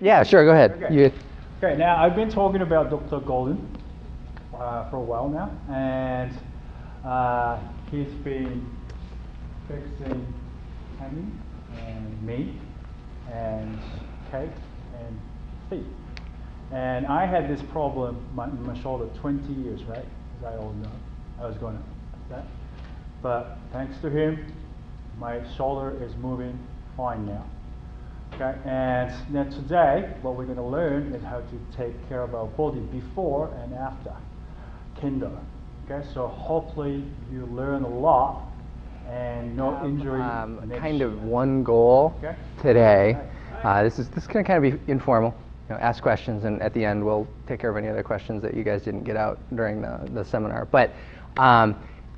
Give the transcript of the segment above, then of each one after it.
Yeah, sure, go ahead. Okay. Okay, now I've been talking about Dr. Golden for a while now, and he's been fixing Tammy and me and Kate and Steve. And I had this problem in my shoulder 20 years, right? As I all know. I was going to that. But thanks to him, my shoulder is moving fine now. Okay, and then today, what we're going to learn is how to take care of our body before and after Kendo. Okay, so hopefully you learn a lot and no injury. Kind of one goal today. This is going to kind of be informal. Ask questions, and at the end we'll take care of any other questions that you guys didn't get out during the seminar. But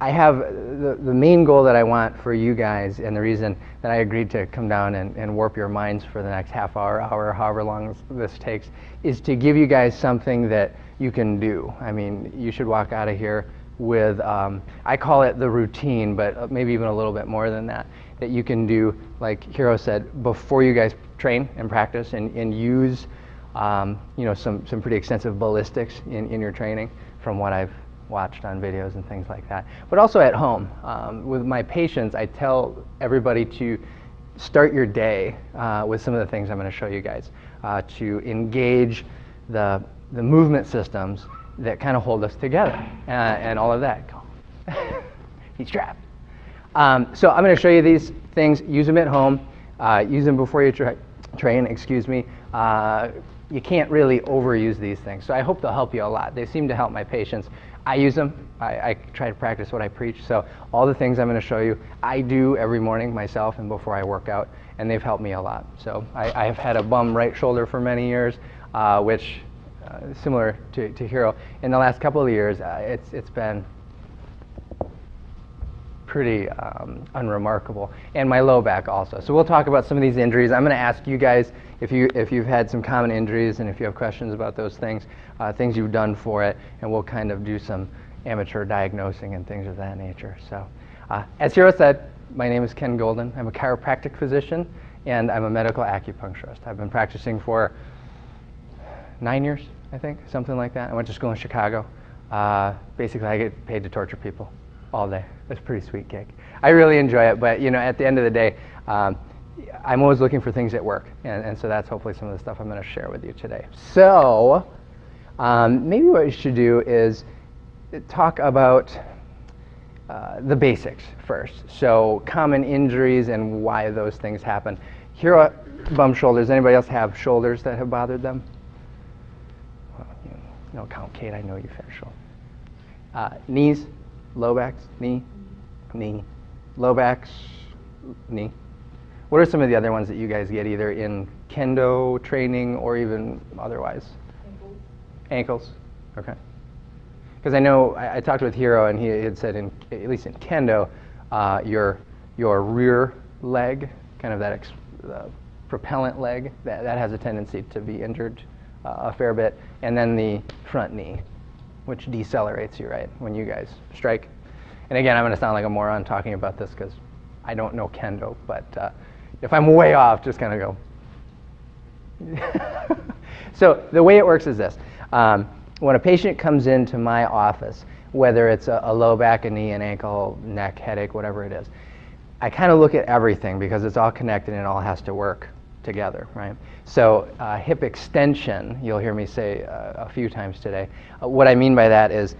I have the main goal that I want for you guys, and the reason that I agreed to come down and warp your minds for the next half hour, however long this takes, is to give you guys something that you can do. I mean, you should walk out of here with, I call it the routine, but maybe even a little bit more than that you can do, like Hiro said, before you guys train and practice and use some pretty extensive ballistics in your training from what I've watched on videos and things like that. But also at home. With my patients, I tell everybody to start your day with some of the things I'm going to show you guys to engage the movement systems that kind of hold us together and all of that. He's trapped. So I'm going to show you these things. Use them at home. Use them before you train, excuse me. You can't really overuse these things. So I hope they'll help you a lot. They seem to help my patients. I use them. I try to practice what I preach. So all the things I'm going to show you, I do every morning myself and before I work out, and they've helped me a lot. So I have had a bum right shoulder for many years, which similar to Hiro. In the last couple of years, it's been pretty unremarkable, and my low back also. So we'll talk about some of these injuries. I'm going to ask you guys if you've had some common injuries and if you have questions about those things, things you've done for it, and we'll kind of do some amateur diagnosing and things of that nature. So as Hiro said, my name is Ken Golden. I'm a chiropractic physician and I'm a medical acupuncturist. I've been practicing for 9 years, I think, something like that. I went to school in Chicago. Basically, I get paid to torture people all day. It's a pretty sweet gig. I really enjoy it, but at the end of the day, I'm always looking for things that work, and so that's hopefully some of the stuff I'm going to share with you today. So maybe what we should do is talk about the basics first. So common injuries and why those things happen. Here are bum shoulders. Anybody else have shoulders that have bothered them? Well, no, count Kate, I know you've had shoulders. Knees, low backs, knee, low backs, knee. What are some of the other ones that you guys get either in Kendo training or even otherwise? Ankles. Okay. Because I know I talked with Hiro and he had said at least in Kendo, your rear leg, kind of that propellant leg, that has a tendency to be injured a fair bit, and then the front knee, which decelerates you, right, when you guys strike. And again, I'm going to sound like a moron talking about this because I don't know Kendo, but if I'm way off, just kind of go. So the way it works is this. When a patient comes into my office, whether it's a low back, a knee, an ankle, neck, headache, whatever it is, I kind of look at everything because it's all connected and it all has to work together, right? So hip extension, you'll hear me say a few times today. What I mean by that is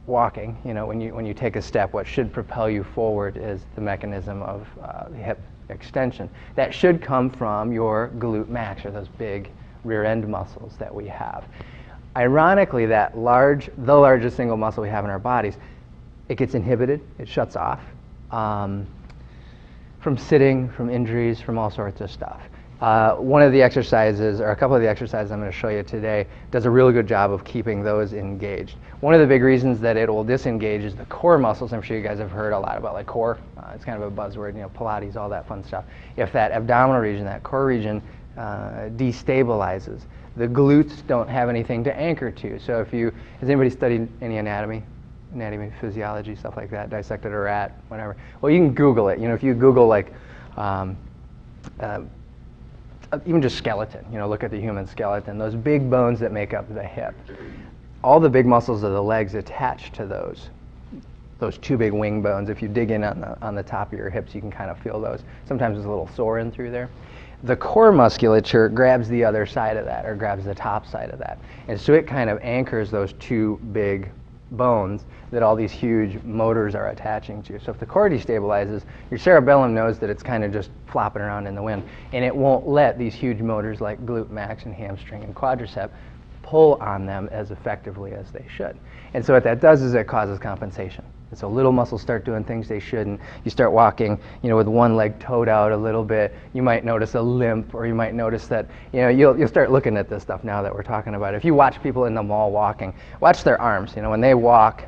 walking. When you take a step, what should propel you forward is the mechanism of the hip extension. That should come from your glute max, or those big rear end muscles that we have. Ironically, the largest single muscle we have in our bodies, it gets inhibited, it shuts off from sitting, from injuries, from all sorts of stuff. One of the exercises, or a couple of the exercises I'm going to show you today, does a really good job of keeping those engaged. One of the big reasons that it will disengage is the core muscles. I'm sure you guys have heard a lot about like core. It's kind of a buzzword, Pilates, all that fun stuff. If that abdominal region, that core region destabilizes, the glutes don't have anything to anchor to. So has anybody studied any anatomy, physiology, stuff like that, dissected a rat, whatever? Well, you can Google it. If you Google like even just skeleton, look at the human skeleton, those big bones that make up the hip. All the big muscles of the legs attach to those two big wing bones. If you dig in on the top of your hips, you can kind of feel those. Sometimes there's a little sore in through there. The core musculature grabs the other side of that, or grabs the top side of that. And so it kind of anchors those two big bones that all these huge motors are attaching to. So if the core destabilizes, your cerebellum knows that it's kind of just flopping around in the wind, and it won't let these huge motors like glute max and hamstring and quadricep pull on them as effectively as they should. And so what that does is it causes compensation. And so little muscles start doing things they shouldn't. You start walking, with one leg toed out a little bit. You might notice a limp, or you might notice that, you'll start looking at this stuff now that we're talking about it. If you watch people in the mall walking, watch their arms. When they walk,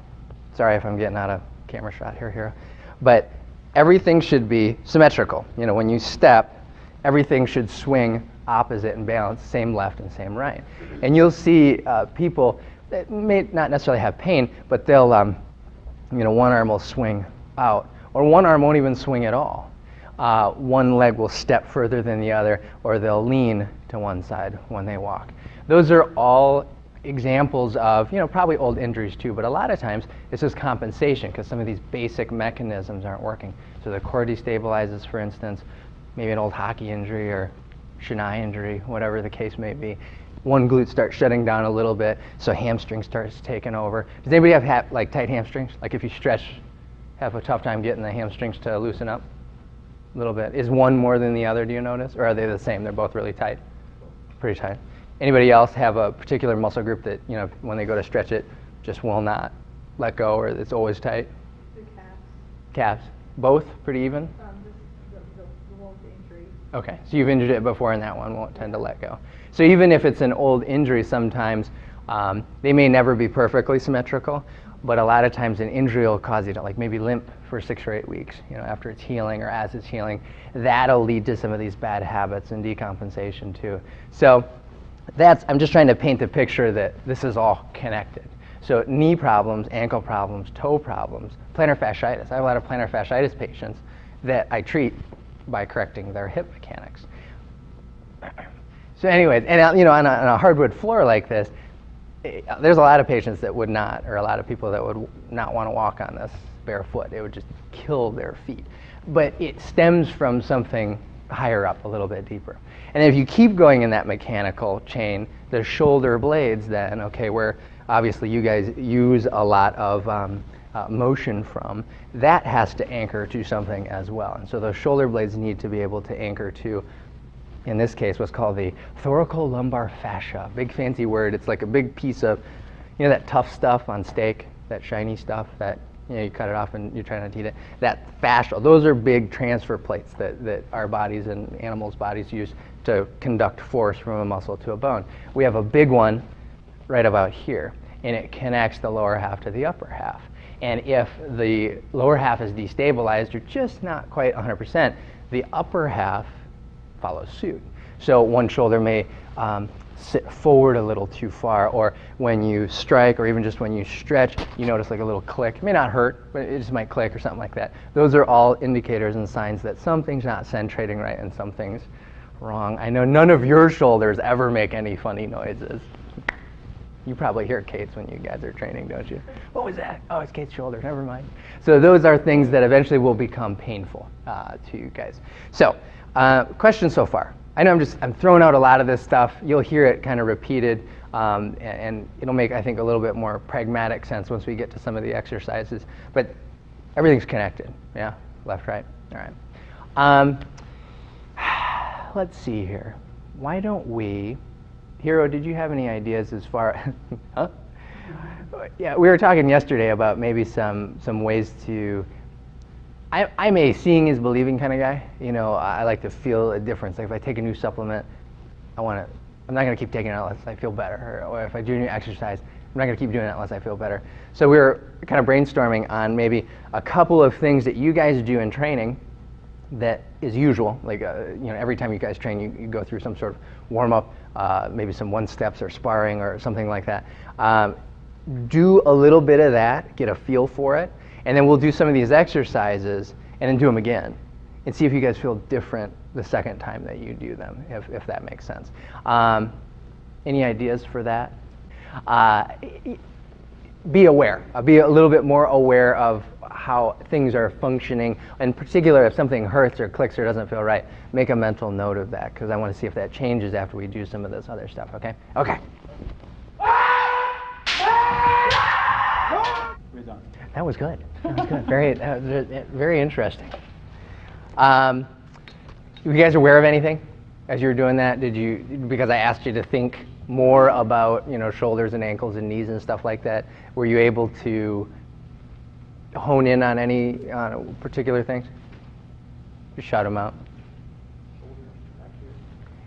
sorry if I'm getting out of camera shot here, but everything should be symmetrical. When you step, everything should swing opposite and balance, same left and same right. And you'll see people that may not necessarily have pain, but they'll, one arm will swing out, or one arm won't even swing at all. One leg will step further than the other, or they'll lean to one side when they walk. Those are all examples of, probably old injuries too, but a lot of times it's just compensation because some of these basic mechanisms aren't working. So the core destabilizes, for instance, maybe an old hockey injury or Shinai injury, whatever the case may be. One glute starts shutting down a little bit, so hamstring starts taking over. Does anybody have like tight hamstrings? Like if you stretch, have a tough time getting the hamstrings to loosen up a little bit? Is one more than the other, do you notice? Or are they the same? They're both really tight? Pretty tight. Anybody else have a particular muscle group that, when they go to stretch it, just will not let go, or it's always tight? The calves. Calves. Both pretty even? The old injury. Okay, so you've injured it before, and that one won't tend to let go. So even if it's an old injury, sometimes they may never be perfectly symmetrical, but a lot of times an injury will cause you to maybe limp for 6 or 8 weeks, after it's healing or as it's healing. That'll lead to some of these bad habits and decompensation too. So I'm just trying to paint the picture that this is all connected. So knee problems, ankle problems, toe problems, plantar fasciitis. I have a lot of plantar fasciitis patients that I treat by correcting their hip mechanics. So anyways, and on a hardwood floor like this, there's a lot of patients that would not, or a lot of people that would not want to walk on this barefoot. It would just kill their feet. But it stems from something higher up, a little bit deeper. And if you keep going in that mechanical chain, the shoulder blades then, where obviously you guys use a lot of motion from, that has to anchor to something as well. And so those shoulder blades need to be able to anchor to, in this case, what's called the thoracolumbar fascia. Big fancy word. It's like a big piece of, that tough stuff on steak, that shiny stuff that, you cut it off and you're trying not to eat it. That fascia, those are big transfer plates that our bodies and animals' bodies use to conduct force from a muscle to a bone. We have a big one right about here, and it connects the lower half to the upper half. And if the lower half is destabilized, or just not quite 100%, the upper half follows suit. So one shoulder may sit forward a little too far, or when you strike, or even just when you stretch, you notice like a little click. It may not hurt, but it just might click or something like that. Those are all indicators and signs that something's not centrating right and something's wrong. I know none of your shoulders ever make any funny noises. You probably hear Kate's when you guys are training, don't you? What was that? Oh, it's Kate's shoulder, never mind. So those are things that eventually will become painful to you guys. So, questions so far? I know I'm throwing out a lot of this stuff. You'll hear it kind of repeated, and it'll make, I think, a little bit more pragmatic sense once we get to some of the exercises. But everything's connected, yeah? Left, right, all right. Let's see here. Why don't we, Hiro, did you have any ideas as far, huh? Yeah, we were talking yesterday about maybe some ways to, I'm a seeing is believing kind of guy. I like to feel a difference. Like if I take a new supplement, I'm not going to keep taking it unless I feel better. Or if I do a new exercise, I'm not going to keep doing it unless I feel better. So we were kind of brainstorming on maybe a couple of things that you guys do in training that is usual. Like every time you guys train, you go through some sort of warm up, maybe some 1-steps or sparring or something like that. Do a little bit of that, get a feel for it. And then we'll do some of these exercises and then do them again and see if you guys feel different the second time that you do them, if that makes sense. Any ideas for that? Be aware. Be a little bit more aware of how things are functioning. In particular, if something hurts or clicks or doesn't feel right, make a mental note of that, because I want to see if that changes after we do some of this other stuff, okay? Okay. We're done. That was good. That was good. Very interesting. You guys aware of anything as you were doing that? Did you, because I asked you to think more about, shoulders and ankles and knees and stuff like that, were you able to hone in on any particular things? Just shout them out.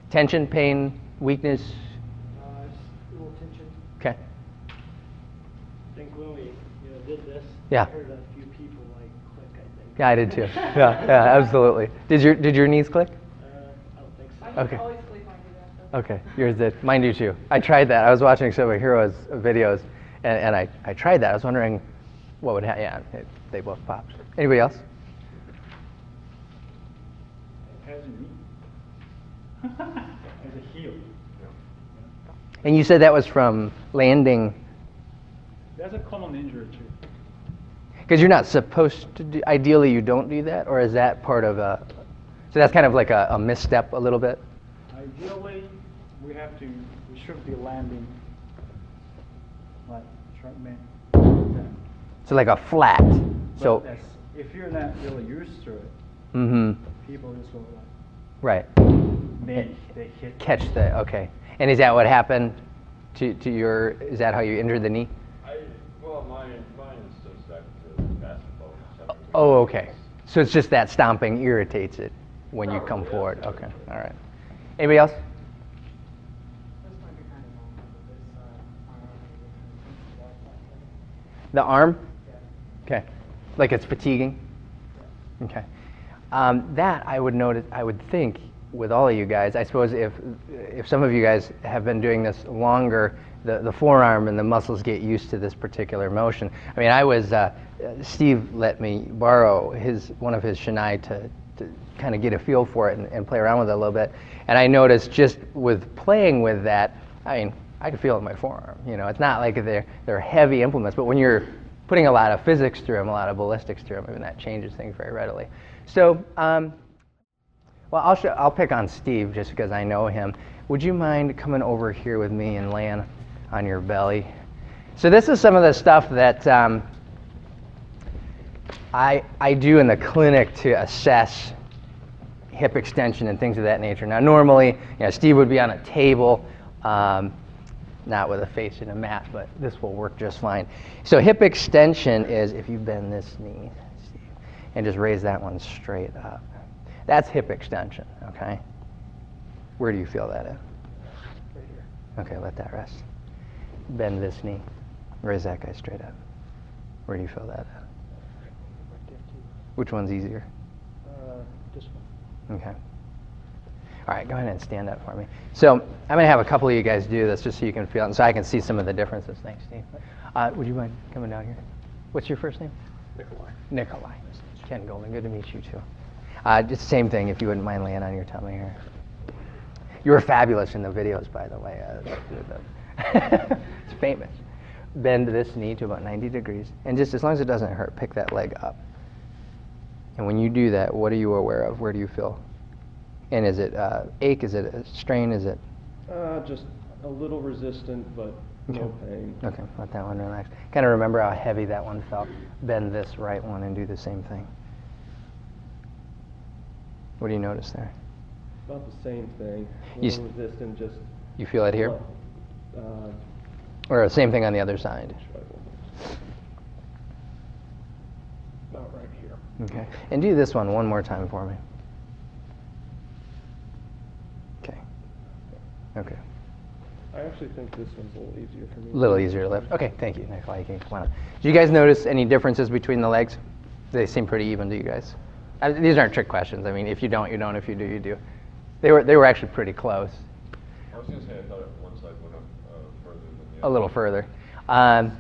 Tension, pain, weakness? Just a little tension. Okay. I think when we did this, Yeah. I heard a few people click, I think. Yeah, I did too. Yeah, absolutely. Did your knees click? I don't think so. I Okay. can always sleep on you that. Okay, yours did. Mine do too. I tried that. I was watching some of Heroes videos, and I tried that. I was wondering what would happen. Yeah, they both popped. Anybody else? As a knee. As a heel. And you said that was from landing, That's a common injury too. because you're not supposed to do, ideally you don't do that, or is that part of a, so that's kind of like a misstep a little bit? Ideally, we should be landing like man. So like a flat. So, If you're not really used to it, people just go like, right. then they hit. Catch the, okay. And is that what happened to your, is that how you injured the knee? Well, mine is just back to basketball. Oh, okay. So it's just that stomping irritates it when you come forward. Okay, all right. Anybody else? This might be kind of long, but this arm, The arm? yeah. Okay. Like it's fatiguing? Okay. That I would think with all of you guys, I suppose if some of you guys have been doing this longer, the forearm and the muscles get used to this particular motion. I mean, I was, Steve let me borrow one of his shinai to kind of get a feel for it and play around with it a little bit. And I noticed just with playing with that, I mean, I could feel it in my forearm. It's not like they're heavy implements, but when you're putting a lot of physics through them, a lot of ballistics through them, I mean, that changes things very readily. So, well, I'll pick on Steve just because I know him. Would you mind coming over here with me and laying on your belly? So this is some of the stuff that I do in the clinic to assess hip extension and things of that nature. Now, normally, Steve would be on a table, not with a face in a mat, but this will work just fine. So hip extension is if you bend this knee, Steve, and just raise that one straight up. That's hip extension, okay? Where do you feel that at? Right here. Okay, let that rest. Bend this knee. Raise that guy straight up. Where do you feel that at? Right there too. Which one's easier? This one. Okay. All right, go ahead and stand up for me. So I'm going to have a couple of you guys do this just so you can feel it and so I can see some of the differences. Thanks, Steve. Would you mind coming down here? What's your first name? Nikolai. Nikolai. Ken Golden, good to meet you too. Just same thing, if you wouldn't mind laying on your tummy here. You were fabulous in the videos, by the way. It's famous. Bend this knee to about 90 degrees. And just as long as it doesn't hurt, pick that leg up. And when you do that, what are you aware of? Where do you feel? And is it ache? Is it a strain? Is it? Just a little resistant, but no pain. Okay, let that one relax. Kind of remember how heavy that one felt. Bend this right one and do the same thing. What do you notice there? About the same thing. A You little resistant, just. You feel it here? Uh, Or the same thing on the other side? About right here. Okay. And do this one more time for me. Okay. Okay. I actually think this one's a little easier for me. A little easier to lift. Okay, thank you, Nikolai. You can come on up. Do you guys notice any differences between the legs? They seem pretty even to you guys. These aren't trick questions. I mean, if you don't, you don't. If you do, you do. They were actually pretty close. I was going to say, I thought one side went up further than the A other. little further. Does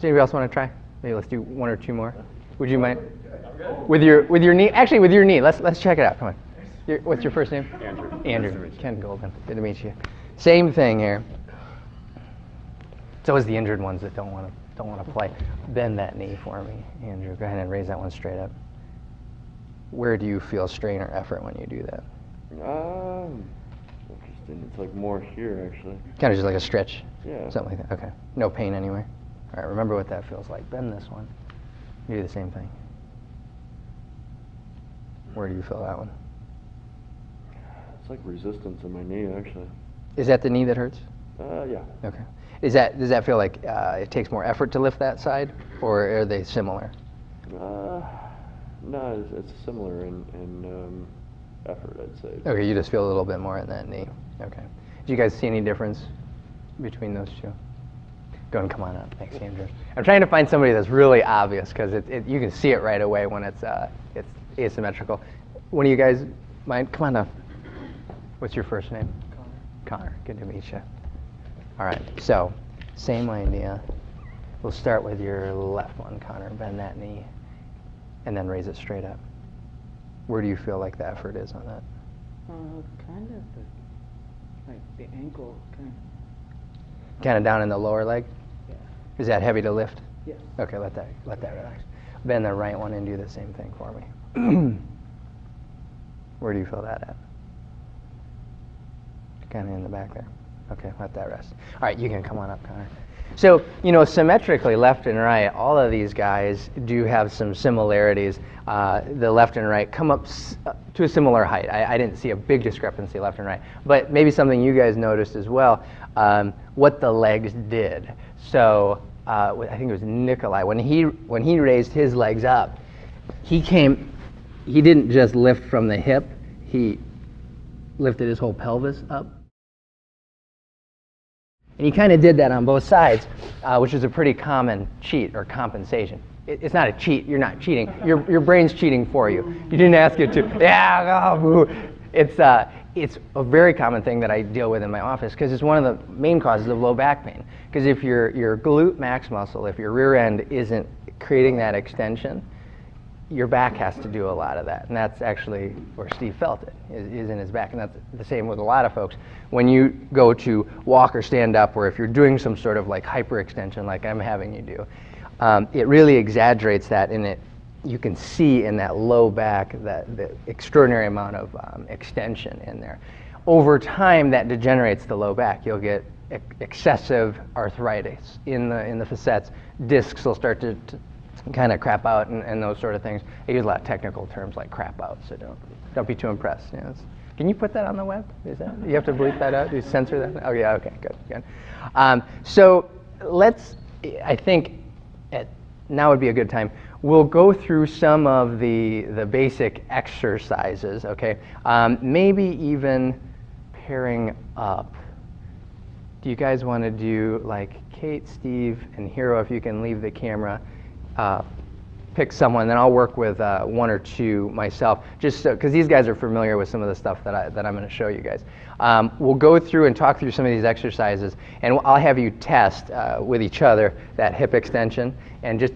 anybody else want to try? Maybe let's do one or two more. Would you mind? With your knee, actually with your knee, let's check it out, come on. What's your first name? Andrew. Andrew, Ken Golden, good to meet you. Same thing here. It's always the injured ones that don't want to play. Bend that knee for me, Andrew. Go ahead and raise that one straight up. Where do you feel strain or effort when you do that? Interesting. It's like more here, actually. Kind of just like a stretch? Yeah. Something like that, okay. No pain anywhere? All right, remember what that feels like. Bend this one. You do the same thing. Where do you feel that one? It's like resistance in my knee, actually. Is that the knee that hurts? Yeah. Okay. Does that feel like it takes more effort to lift that side, or are they similar? No, it's similar in effort, I'd say. Okay, you just feel a little bit more in that knee. Okay. Do you guys see any difference between those two? Go and come on up. Thanks, Andrew. I'm trying to find somebody that's really obvious because you can see it right away when it's asymmetrical. One of you guys mind? Come on up. What's your first name? Connor. Good to meet you. All right. So, same idea. We'll start with your left one, Connor. Bend that knee, and then raise it straight up. Where do you feel like the effort is on that? Kind of like the ankle, Kind of down in the lower leg? Yeah. Is that heavy to lift? Yes. Okay, let that relax. Bend the right one and do the same thing for me. Where do you feel that at? Kind of in the back there. Okay, let that rest. All right, you can come on up, Connor. So, symmetrically, left and right, all of these guys do have some similarities. The left and right come up to a similar height. I didn't see a big discrepancy left and right. But maybe something you guys noticed as well, what the legs did. So, I think it was Nikolai, when he raised his legs up, he didn't just lift from the hip, he lifted his whole pelvis up. And he kind of did that on both sides, which is a pretty common cheat or compensation. It's not a cheat. You're not cheating. Your brain's cheating for you. You didn't ask it to. Yeah, oh, it's a very common thing that I deal with in my office because it's one of the main causes of low back pain. Because if your glute max muscle, if your rear end isn't creating that extension, your back has to do a lot of that. And that's actually where Steve felt it, is in his back. And that's the same with a lot of folks. When you go to walk or stand up, or if you're doing some sort of like hyperextension like I'm having you do, it really exaggerates that, and you can see in that low back the extraordinary amount of extension in there. Over time, that degenerates the low back. You'll get excessive arthritis in the facets. Discs will start to kind of crap out and those sort of things. I use a lot of technical terms like crap out, so don't be too impressed. Can you put that on the web? You have to bleep that out? Do you censor that? Oh yeah, okay, good. So I think now would be a good time. We'll go through some of the basic exercises, okay? Maybe even pairing up. Do you guys want to do like Kate, Steve, and Hero, if you can leave the camera, pick someone, then I'll work with one or two myself, just because these guys are familiar with some of the stuff that I'm going to show you guys. We'll go through and talk through some of these exercises, and I'll have you test with each other that hip extension, and just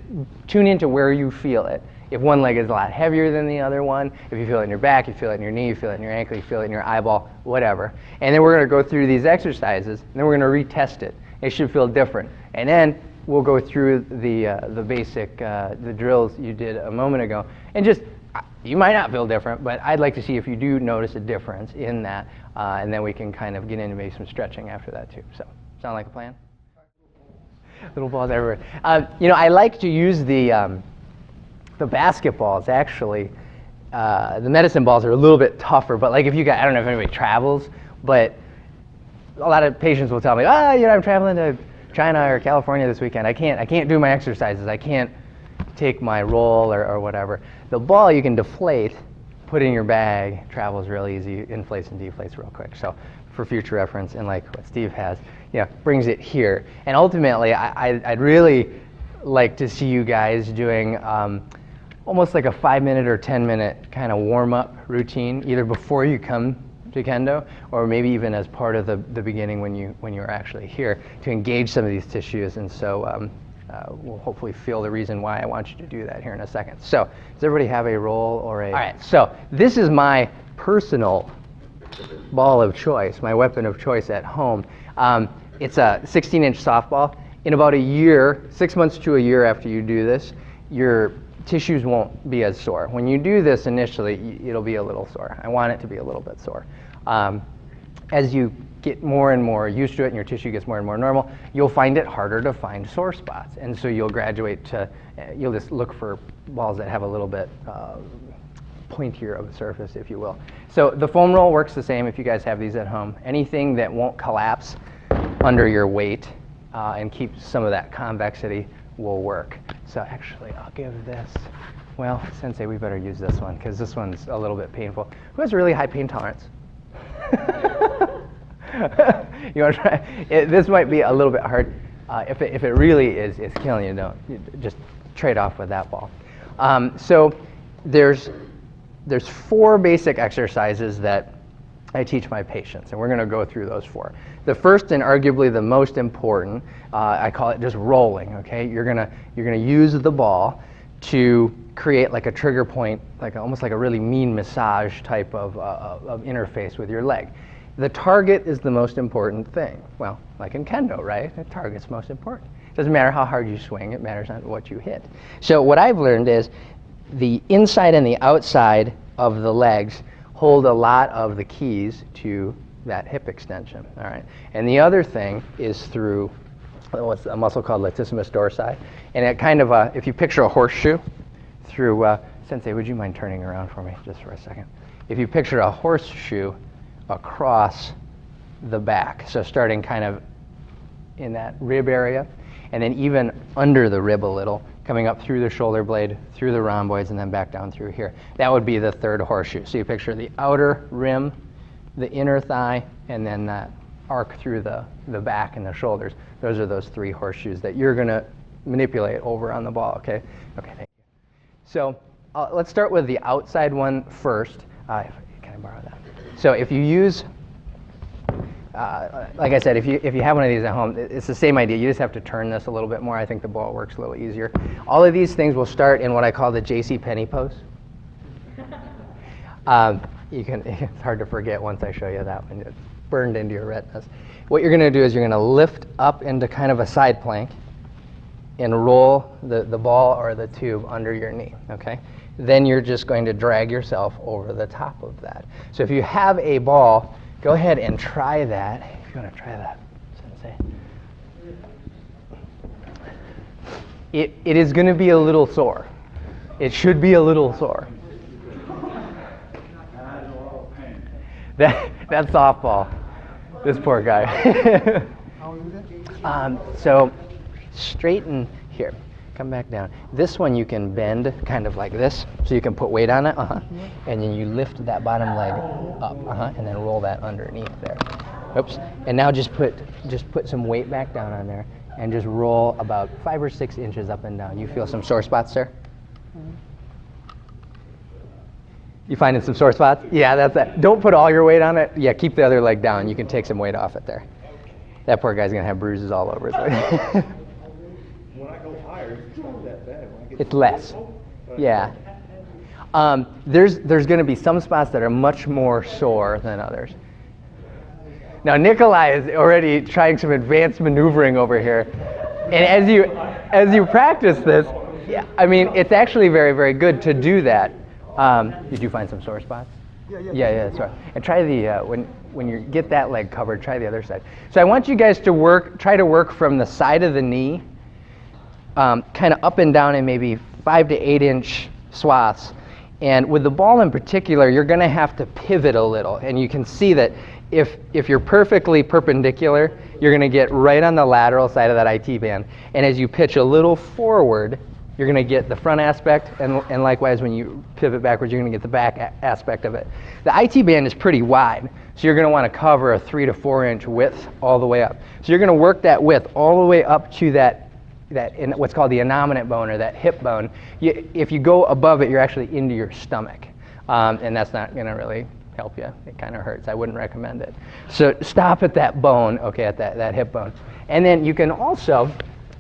tune into where you feel it. If one leg is a lot heavier than the other one, if you feel it in your back, you feel it in your knee, you feel it in your ankle, you feel it in your eyeball, whatever. And then we're going to go through these exercises, and then we're going to retest it. It should feel different. And then we'll go through the basic the drills you did a moment ago, and just you might not feel different, but I'd like to see if you do notice a difference in that, and then we can kind of get into maybe some stretching after that too. So, sound like a plan? Little balls everywhere. I like to use the basketballs actually. The medicine balls are a little bit tougher, but like if you got, I don't know if anybody travels, but a lot of patients will tell me, I'm traveling to China or California this weekend. I can't do my exercises. I can't take my roll or whatever. The ball you can deflate, put in your bag, travels real easy, inflates and deflates real quick. So for future reference, and like what Steve has, brings it here. And ultimately, I'd really like to see you guys doing almost like a 5-minute or 10-minute kind of warm-up routine, either before you come to Kendo, or maybe even as part of the beginning when you're actually here, to engage some of these tissues. And so we'll hopefully feel the reason why I want you to do that here in a second. So, does everybody have a roll or a... All right, so this is my personal ball of choice, my weapon of choice at home. It's a 16-inch softball. In about a year, 6 months to a year after you do this, your tissues won't be as sore. When you do this initially, it'll be a little sore. I want it to be a little bit sore. As you get more and more used to it and your tissue gets more and more normal, you'll find it harder to find sore spots. And so you'll graduate to, you'll just look for balls that have a little bit pointier of a surface, if you will. So the foam roll works the same if you guys have these at home. Anything that won't collapse under your weight and keep some of that convexity will work. So actually, I'll give this, well, Sensei, we better use this one because this one's a little bit painful. Who has really high pain tolerance? You want to try? This might be a little bit hard. If it really is killing you, just trade off with that ball. So there's 4 basic exercises that I teach my patients, and we're going to go through those 4. The first and arguably the most important, I call it just rolling. Okay, you're gonna use the ball to create like a trigger point, almost like a really mean massage type of interface with your leg. The target is the most important thing. Well, like in Kendo, right? The target's most important. It doesn't matter how hard you swing, it matters on what you hit. So what I've learned is the inside and the outside of the legs hold a lot of the keys to that hip extension, all right? And the other thing is through what's a muscle called latissimus dorsi. And it kind of, if you picture a horseshoe through, Sensei, would you mind turning around for me just for a second? If you picture a horseshoe across the back, so starting kind of in that rib area, and then even under the rib a little, coming up through the shoulder blade, through the rhomboids, and then back down through here. That would be the third horseshoe. So you picture the outer rim, the inner thigh, and then that arc through the back and the shoulders. Those are those 3 horseshoes that you're going to manipulate over on the ball, okay? Okay, thank you. So let's start with the outside one first. Can I borrow that? So if you use, like I said, if you have one of these at home, it's the same idea. You just have to turn this a little bit more. I think the ball works a little easier. All of these things will start in what I call the J.C. Penney pose. It's hard to forget once I show you that one. It's burned into your retinas. What you're going to do is you're going to lift up into kind of a side plank and roll the ball or the tube under your knee, okay? Then you're just going to drag yourself over the top of that. So if you have a ball, go ahead and try that. If you want to try that, Sensei. It is going to be a little sore. It should be a little sore. That's softball. This poor guy. So straighten here. Come back down. This one you can bend kind of like this, so you can put weight on it, and then you lift that bottom leg up, and then roll that underneath there. Oops. And now just put some weight back down on there, and just roll about 5 or 6 inches up and down. You feel some sore spots there? You finding some sore spots? Yeah, that's that. Don't put all your weight on it. Yeah, keep the other leg down. You can take some weight off it there. That poor guy's gonna have bruises all over his leg. When I go higher, it's not that bad. When I get It's less. Yeah. There's going to be some spots that are much more sore than others. Now Nikolai is already trying some advanced maneuvering over here, and as you practice this, yeah, I mean it's actually very, very good to do that. Did you find some sore spots? Yeah, that's right. And try the when you get that leg covered, try the other side. So I want you guys to try to work from the side of the knee, kind of up and down in maybe 5 to 8 inch swaths. And with the ball in particular, you're going to have to pivot a little. And you can see that if you're perfectly perpendicular, you're going to get right on the lateral side of that IT band. And as you pitch a little forward, you're going to get the front aspect, and likewise when you pivot backwards, you're going to get the back aspect of it. The IT band is pretty wide, so you're going to want to cover a 3 to 4 inch width all the way up. So you're going to work that width all the way up to that in what's called the innominate bone, or that hip bone. If you go above it, you're actually into your stomach, and that's not going to really help you. It kind of hurts. I wouldn't recommend it. So stop at that bone, okay, at that hip bone. And then you can also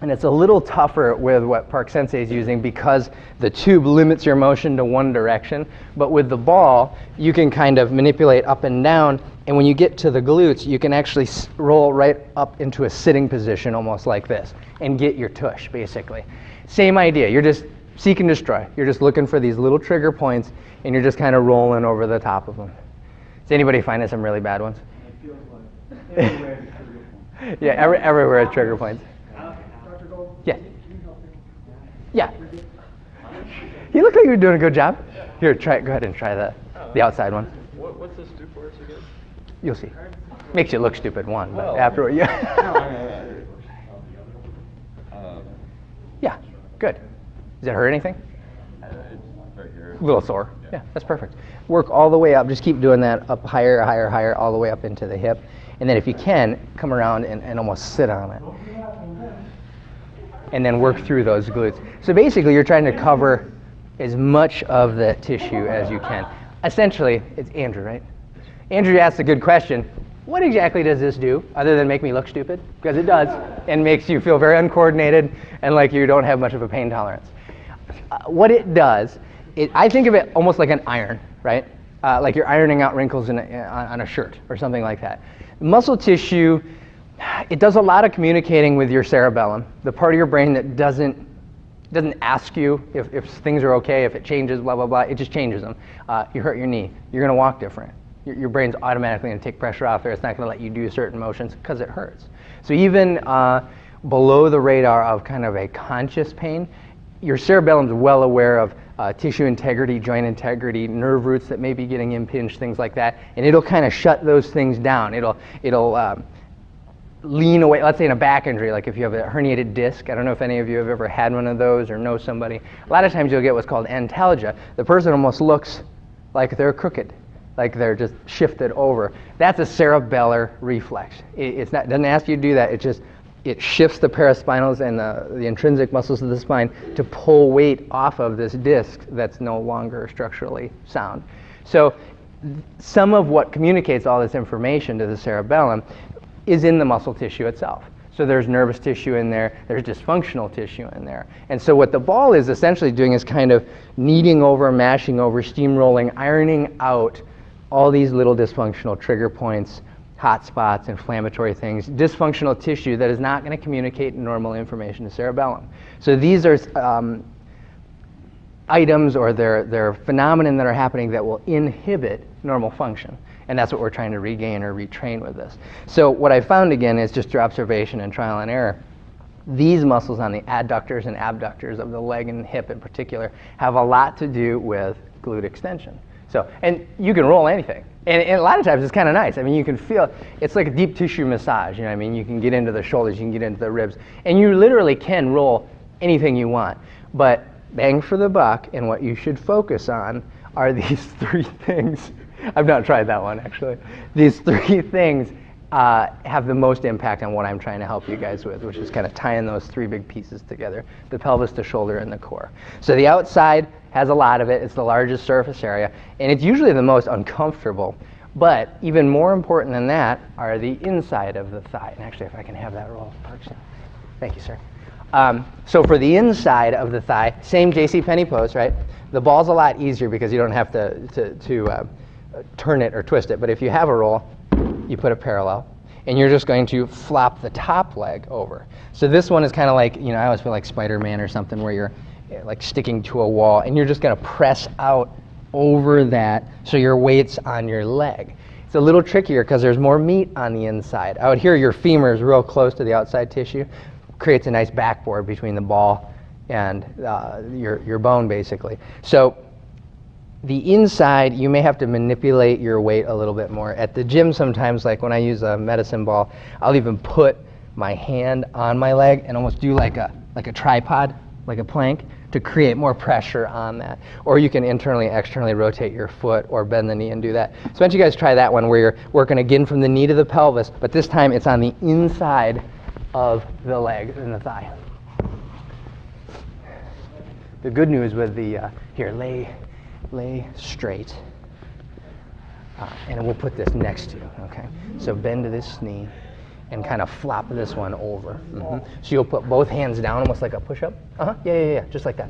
And it's a little tougher with what Park Sensei is using because the tube limits your motion to one direction. But with the ball, you can kind of manipulate up and down. And when you get to the glutes, you can actually roll right up into a sitting position, almost like this, and get your tush, basically. Same idea. You're just seek and destroy. You're just looking for these little trigger points, and you're just kind of rolling over the top of them. Does anybody find some really bad ones? It feels like everywhere is trigger point. Yeah, everywhere is trigger points. Dr. Gold, Yeah. can you help me? Yeah. You look like you're doing a good job. Here, go ahead and try the outside one. What's this do for us again? You'll see. Makes you look stupid, one, but Well. afterward, yeah. Yeah, good. Does it hurt anything? Right here. A little sore. Yeah, that's perfect. Work all the way up. Just keep doing that up higher, higher, higher, all the way up into the hip. And then if you can, come around and almost sit on it. And then work through those glutes. So basically, you're trying to cover as much of the tissue as you can. Essentially, it's Andrew, right? Andrew asked a good question. What exactly does this do, other than make me look stupid? Because it does, and makes you feel very uncoordinated and like you don't have much of a pain tolerance. What it does, I think of it almost like an iron, right? Like you're ironing out wrinkles on a shirt or something like that. Muscle tissue, it does a lot of communicating with your cerebellum, the part of your brain that doesn't ask you if things are okay, if it changes, blah, blah, blah. It just changes them. You hurt your knee, you're going to walk different. Your brain's automatically going to take pressure off there. It's not going to let you do certain motions because it hurts. So even below the radar of kind of a conscious pain, your cerebellum's well aware of tissue integrity, joint integrity, nerve roots that may be getting impinged, things like that, and it'll kind of shut those things down. It'll lean away. Let's say in a back injury, like if you have a herniated disc. I don't know if any of you have ever had one of those or know somebody. A lot of times you'll get what's called antalgia. The person almost looks like they're crooked, like they're just shifted over. That's a cerebellar reflex. It doesn't ask you to do that. It shifts the paraspinals and the intrinsic muscles of the spine to pull weight off of this disc that's no longer structurally sound. So some of what communicates all this information to the cerebellum is in the muscle tissue itself. So there's nervous tissue in there, there's dysfunctional tissue in there. And so what the ball is essentially doing is kind of kneading over, mashing over, steamrolling, ironing out all these little dysfunctional trigger points, hot spots, inflammatory things, dysfunctional tissue that is not going to communicate normal information to cerebellum. So these are items or they're phenomenon that are happening that will inhibit normal function. And that's what we're trying to regain or retrain with this. So what I found again is just through observation and trial and error, these muscles on the adductors and abductors of the leg and hip in particular have a lot to do with glute extension. So, and you can roll anything. And a lot of times it's kind of nice. I mean, you can feel, it's like a deep tissue massage, you know what I mean? You can get into the shoulders, you can get into the ribs, and you literally can roll anything you want. But bang for the buck, and what you should focus on are these three things. I've not tried that one, actually. These three things have the most impact on what I'm trying to help you guys with, which is kind of tying those three big pieces together, the pelvis, the shoulder, and the core. So the outside has a lot of it. It's the largest surface area, and it's usually the most uncomfortable. But even more important than that are the inside of the thigh. And actually, if I can have that roll, Parks. Thank you, sir. So for the inside of the thigh, same J.C. Penney pose, right? The ball's a lot easier because you don't have to turn it or twist it. But if you have a roll, you put it parallel, and you're just going to flop the top leg over. So this one is kind of like, I always feel like Spider-Man or something where you're like sticking to a wall, and you're just going to press out over that so your weight's on your leg. It's a little trickier because there's more meat on the inside. Out here, your femur is real close to the outside tissue, creates a nice backboard between the ball and your bone, basically. So the inside, you may have to manipulate your weight a little bit more. At the gym sometimes, like when I use a medicine ball, I'll even put my hand on my leg and almost do like a tripod, like a plank, to create more pressure on that. Or you can internally, externally rotate your foot or bend the knee and do that. So why don't you guys try that one where you're working again from the knee to the pelvis, but this time it's on the inside of the leg and the thigh. The good news with the, here, lay straight. And we'll put this next to you, okay? So bend to this knee. and kind of flop this one over. So you'll put both hands down, almost like a push-up. Yeah, just like that.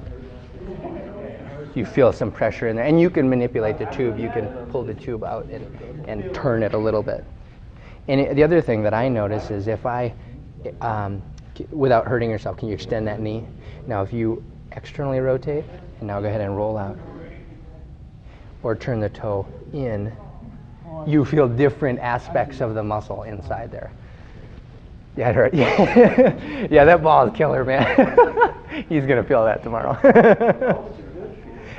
You feel some pressure in there, and you can manipulate the tube. You can pull the tube out and turn it a little bit. And the other thing that I notice is if I, without hurting yourself, can you extend that knee? Now if you externally rotate, and now go ahead and roll out, or turn the toe in, you feel different aspects of the muscle inside there. Yeah, it hurt. Yeah, that ball is killer, man. He's gonna feel that tomorrow.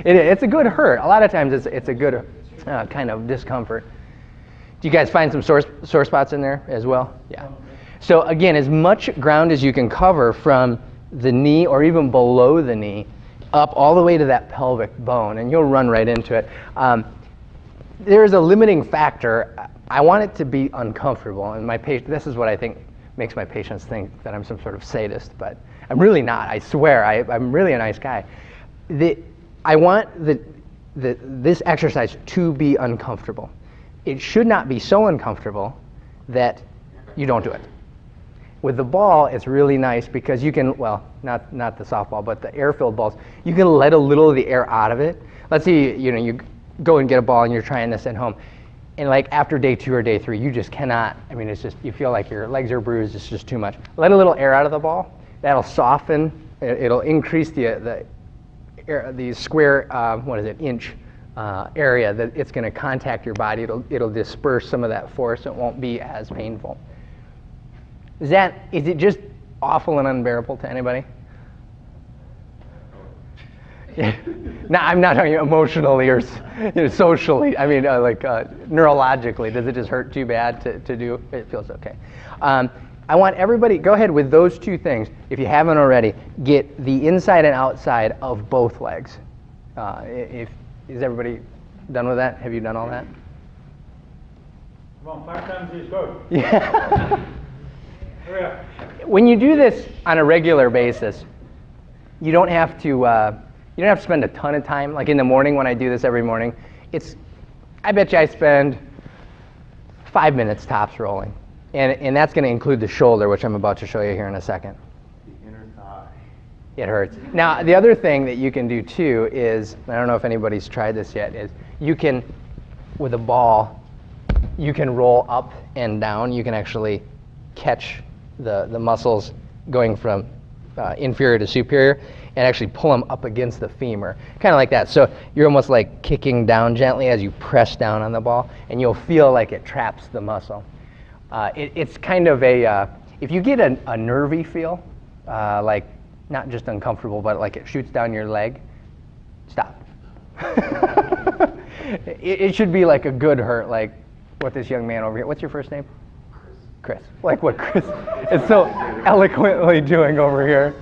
It's a good hurt. A lot of times it's a good kind of discomfort. Do you guys find some sore spots in there as well? Yeah. So again, as much ground as you can cover from the knee or even below the knee, up all the way to that pelvic bone, and you'll run right into it. There's a limiting factor. I want it to be uncomfortable, and this is what I think makes my patients think that I'm some sort of sadist, but I'm really not. I swear, I'm really a nice guy. I want this exercise to be uncomfortable. It should not be so uncomfortable that you don't do it. With the ball, it's really nice because you can, well, not the softball, but the air-filled balls, you can let a little of the air out of it. Let's say you go and get a ball and you're trying this at home, and like after day 2 or day 3, you just cannot, it's just, you feel like your legs are bruised, it's just too much. Let a little air out of the ball, that'll soften, it'll increase the square, inch area that it's gonna contact your body. It'll disperse some of that force, it won't be as painful. Is it just awful and unbearable to anybody? Yeah. No, I'm not talking emotionally or socially. Neurologically. Does it just hurt too bad to do? It feels okay. I want everybody, go ahead with those two things. If you haven't already, get the inside and outside of both legs. Is everybody done with that? Have you done all that? Come on, 5 times each, go. Yeah. Hurry up. When you do this on a regular basis, you don't have to spend a ton of time. Like in the morning when I do this every morning, I bet you I spend 5 minutes tops rolling. And that's going to include the shoulder, which I'm about to show you here in a second. The inner thigh. It hurts. Now, the other thing that you can do too is, I don't know if anybody's tried this yet, is you can, with a ball, you can roll up and down. You can actually catch the muscles going from inferior to superior and actually pull them up against the femur, kind of like that. So you're almost like kicking down gently as you press down on the ball, and you'll feel like it traps the muscle. It's kind of if you get a nervy feel, like not just uncomfortable, but like it shoots down your leg, stop. It should be like a good hurt, like what this young man over here, what's your first name? Chris. Like what Chris is so eloquently doing over here.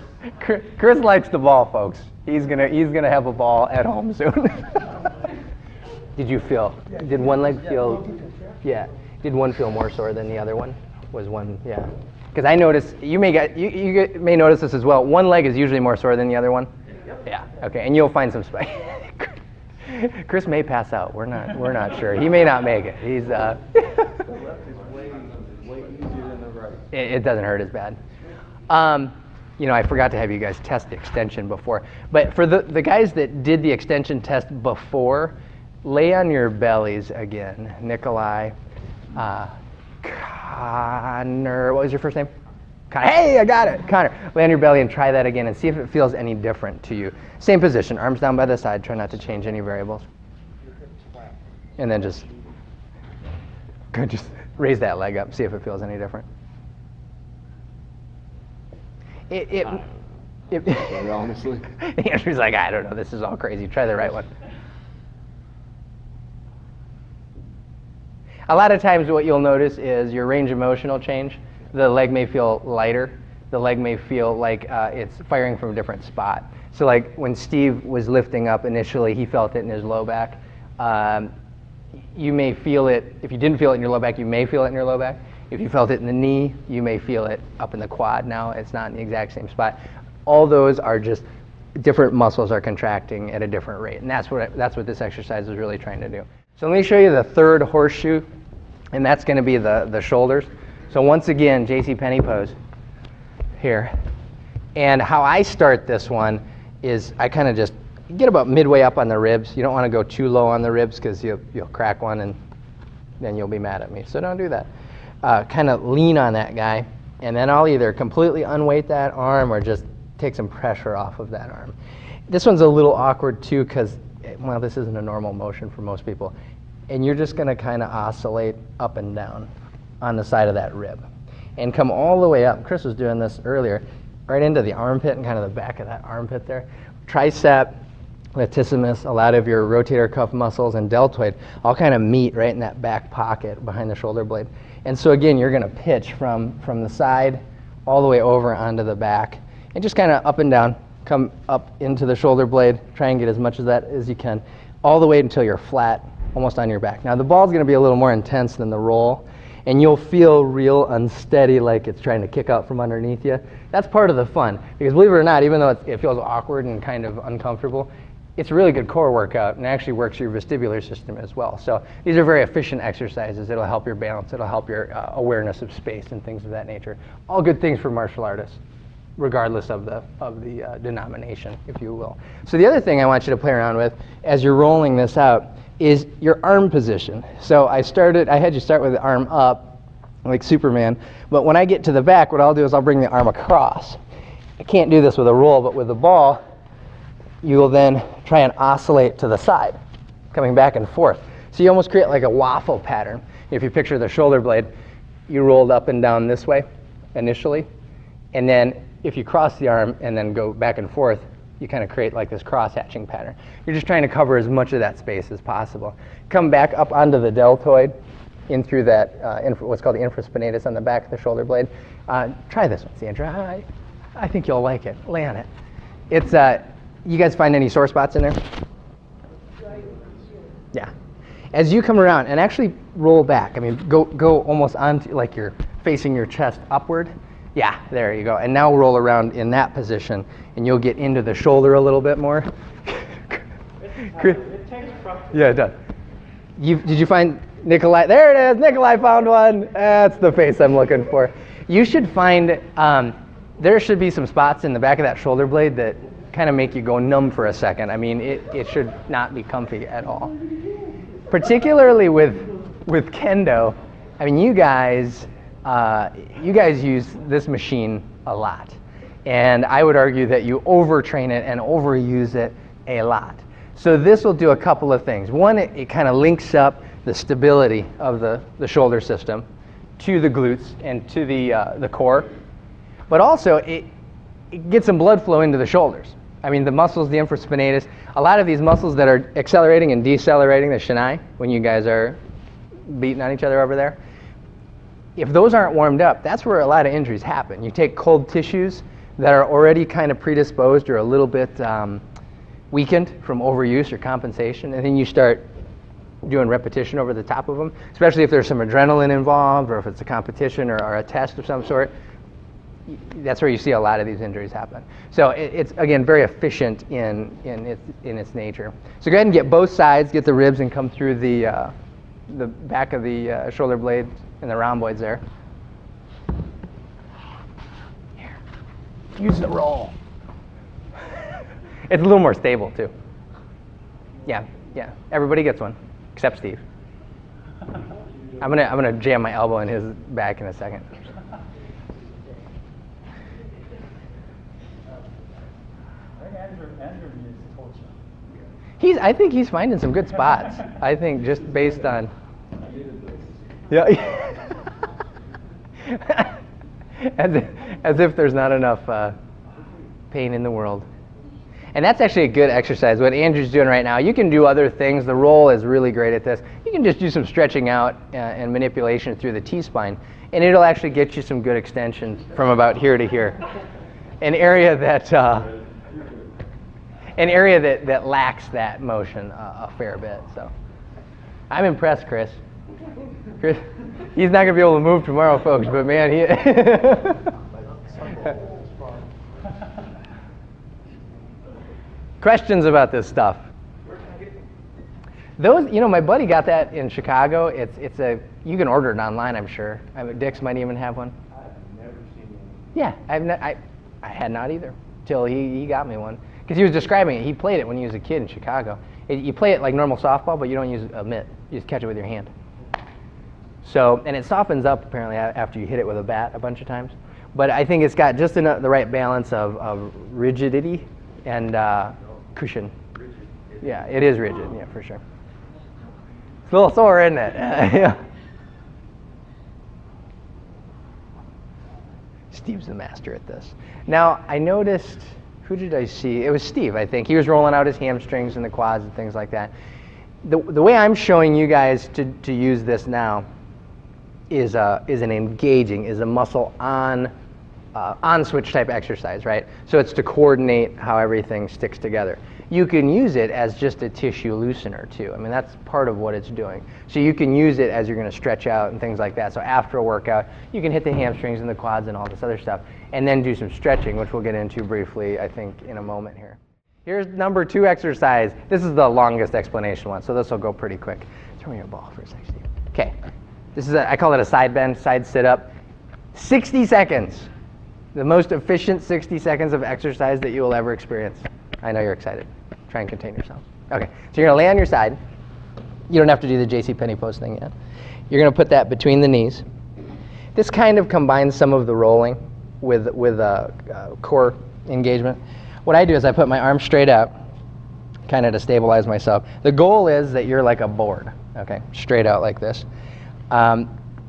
Chris likes the ball, folks. He's gonna have a ball at home soon. Did you feel? Did one leg feel? Yeah. Did one feel more sore than the other one? Was one? Yeah. Because I noticed you may notice this as well. One leg is usually more sore than the other one. Yep. Yeah. Okay. And you'll find some space. Chris may pass out. We're not sure. He may not make it. He's. The left is way easier than the right. It doesn't hurt as bad. I forgot to have you guys test the extension before. But for the guys that did the extension test before, lay on your bellies again. Nikolai, Connor, what was your first name? Connor. Hey, I got it. Connor, lay on your belly and try that again and see if it feels any different to you. Same position, arms down by the side. Try not to change any variables. And then just raise that leg up, see if it feels any different. Honestly. Andrew's like, I don't know, this is all crazy. Try the right one. A lot of times what you'll notice is your range of motion will change. The leg may feel lighter. The leg may feel like it's firing from a different spot. So like when Steve was lifting up initially, he felt it in his low back. You may feel it, if you didn't feel it in your low back, you may feel it in your low back. If you felt it in the knee, you may feel it up in the quad now. It's not in the exact same spot. All those are just different muscles are contracting at a different rate. And that's what this exercise is really trying to do. So let me show you the third horseshoe, and that's going to be the shoulders. So once again, JC Penney pose here. And how I start this one is I kind of just get about midway up on the ribs. You don't want to go too low on the ribs because you'll crack one and then you'll be mad at me. So don't do that. Kind of lean on that guy, and then I'll either completely unweight that arm or just take some pressure off of that arm. This one's a little awkward too because, well, this isn't a normal motion for most people. And you're just going to kind of oscillate up and down on the side of that rib and come all the way up. Chris was doing this earlier, right into the armpit and kind of the back of that armpit there. Tricep, latissimus, a lot of your rotator cuff muscles, and deltoid all kind of meet right in that back pocket behind the shoulder blade. And so again, you're going to pitch from the side all the way over onto the back and just kind of up and down, come up into the shoulder blade, try and get as much of that as you can, all the way until you're flat, almost on your back. Now the ball's going to be a little more intense than the roll, and you'll feel real unsteady, like it's trying to kick out from underneath you. That's part of the fun, because believe it or not, even though it feels awkward and kind of uncomfortable, it's a really good core workout and actually works your vestibular system as well. So these are very efficient exercises. It'll help your balance. It'll help your awareness of space and things of that nature. All good things for martial artists, regardless of the denomination, if you will. So the other thing I want you to play around with as you're rolling this out is your arm position. So I had you start with the arm up, like Superman, but when I get to the back, what I'll do is I'll bring the arm across. I can't do this with a roll, but with the ball, you will then try and oscillate to the side, coming back and forth. So you almost create like a waffle pattern. If you picture the shoulder blade, you rolled up and down this way initially, and then if you cross the arm and then go back and forth, you kind of create like this cross-hatching pattern. You're just trying to cover as much of that space as possible. Come back up onto the deltoid, in through that, what's called the infraspinatus on the back of the shoulder blade. Try this one, Sandra. I think you'll like it. Lay on it. It's, you guys find any sore spots in there? Yeah. As you come around and actually roll back, I mean, go almost onto, like you're facing your chest upward. Yeah, there you go. And now roll around in that position, and you'll get into the shoulder a little bit more. It takes practice. Yeah, it does. Did you find Nikolai? There it is. Nikolai found one. That's the face I'm looking for. You should find, there should be some spots in the back of that shoulder blade that kind of make you go numb for a second. I mean, it should not be comfy at all. Particularly with Kendo, I mean, you guys use this machine a lot. And I would argue that you overtrain it and overuse it a lot. So this will do a couple of things. One, it kind of links up the stability of the shoulder system to the glutes and to the core. But also, it gets some blood flow into the shoulders. I mean, the muscles, the infraspinatus, a lot of these muscles that are accelerating and decelerating, the shinai, when you guys are beating on each other over there, if those aren't warmed up, that's where a lot of injuries happen. You take cold tissues that are already kind of predisposed or a little bit weakened from overuse or compensation, and then you start doing repetition over the top of them, especially if there's some adrenaline involved or if it's a competition or a test of some sort. That's where you see a lot of these injuries happen. So it's, again, very efficient in its nature. So go ahead and get both sides, get the ribs, and come through the back of the shoulder blade and the rhomboids there. Here. Use the roll. It's a little more stable, too. Yeah. Everybody gets one, except Steve. I'm gonna jam my elbow in his back in a second. Andrew needs torture. I think he's finding some good spots. I think just based on. Yeah. as if there's not enough pain in the world. And that's actually a good exercise. What Andrew's doing right now, you can do other things. The roll is really great at this. You can just do some stretching out and manipulation through the T-spine, and it'll actually get you some good extension from about here to here. An area that lacks that motion a fair bit. So I'm impressed, Chris. He's not going to be able to move tomorrow, folks, but man, he... Questions about this stuff? Those, my buddy got that in Chicago. It's a, you can order it online, I'm sure. Dick's might even have one. I've never seen one. Yeah, I had not either till he got me one because he was describing it. He played it when he was a kid in Chicago. You play it like normal softball, but you don't use a mitt. You just catch it with your hand. So, and it softens up apparently after you hit it with a bat a bunch of times. But I think it's got just the right balance of rigidity and cushion. Yeah, it is rigid. Yeah, for sure. It's a little sore, isn't it? Yeah. Steve's the master at this. Now, I noticed, who did I see? It was Steve, I think. He was rolling out his hamstrings and the quads and things like that. The way I'm showing you guys to use this now is a muscle on switch type exercise, right? So it's to coordinate how everything sticks together. You can use it as just a tissue loosener too. I mean, that's part of what it's doing. So you can use it as you're going to stretch out and things like that. So after a workout, you can hit the hamstrings and the quads and all this other stuff, and then do some stretching, which we'll get into briefly, I think, in a moment here. Here's number 2 exercise. This is the longest explanation one, so this will go pretty quick. Throw me your ball for a second, Steve. Okay, this is I call it a side bend, side sit up. 60 seconds. The most efficient 60 seconds of exercise that you will ever experience. I know you're excited. Try and contain yourself. Okay, so you're gonna lay on your side. You don't have to do the JCPenney pose thing yet. You're gonna put that between the knees. This kind of combines some of the rolling with core engagement. What I do is I put my arm straight out, kind of to stabilize myself. The goal is that you're like a board, okay, straight out like this.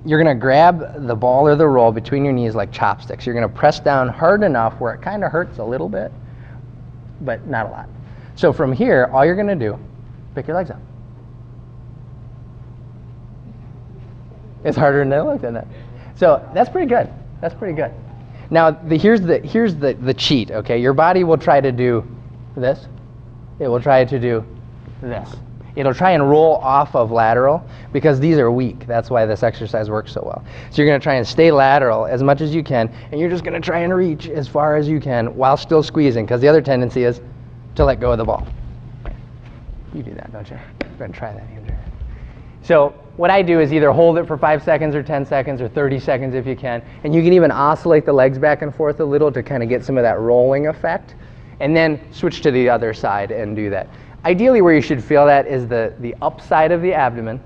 You're gonna grab the ball or the roll between your knees like chopsticks. You're gonna press down hard enough where it kind of hurts a little bit, but not a lot. So from here, all you're gonna do, pick your legs up. It's harder than it looks, isn't it? So that's pretty good. That's pretty good. Now here's the cheat. Okay, your body will try to do this. It will try to do this. It'll try and roll off of lateral because these are weak. That's why this exercise works so well. So you're going to try and stay lateral as much as you can, and you're just going to try and reach as far as you can while still squeezing, because the other tendency is to let go of the ball. You do that, don't you? Go ahead and try that, Andrew. So what I do is either hold it for 5 seconds or 10 seconds or 30 seconds if you can, and you can even oscillate the legs back and forth a little to kind of get some of that rolling effect, and then switch to the other side and do that. Ideally, where you should feel that is the upside of the abdomen,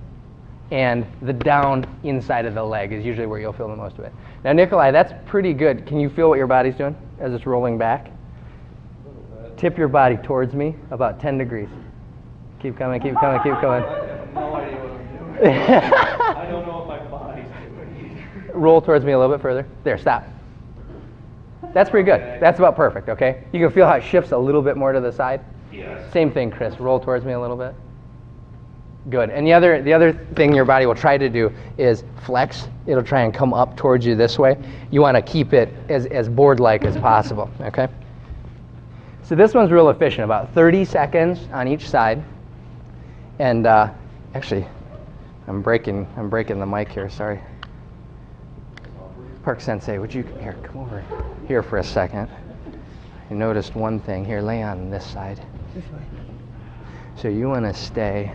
and the down inside of the leg is usually where you'll feel the most of it. Now, Nikolai, that's pretty good. Can you feel what your body's doing as it's rolling back? Tip your body towards me about 10 degrees. Keep coming, keep coming, keep coming. I have no idea what I'm doing. I don't know if my body's doing either. Roll towards me a little bit further. There, stop. That's pretty good. That's about perfect, okay? You can feel how it shifts a little bit more to the side. Yes. Same thing, Chris. Roll towards me a little bit. Good. And the other thing your body will try to do is flex. It'll try and come up towards you this way. You want to keep it as board-like as possible, okay? So this one's real efficient, about 30 seconds on each side. And actually, I'm breaking the mic here, sorry. Park Sensei, would you, here, come over here for a second. I noticed one thing. Here, lay on this side. This way. So you want to stay,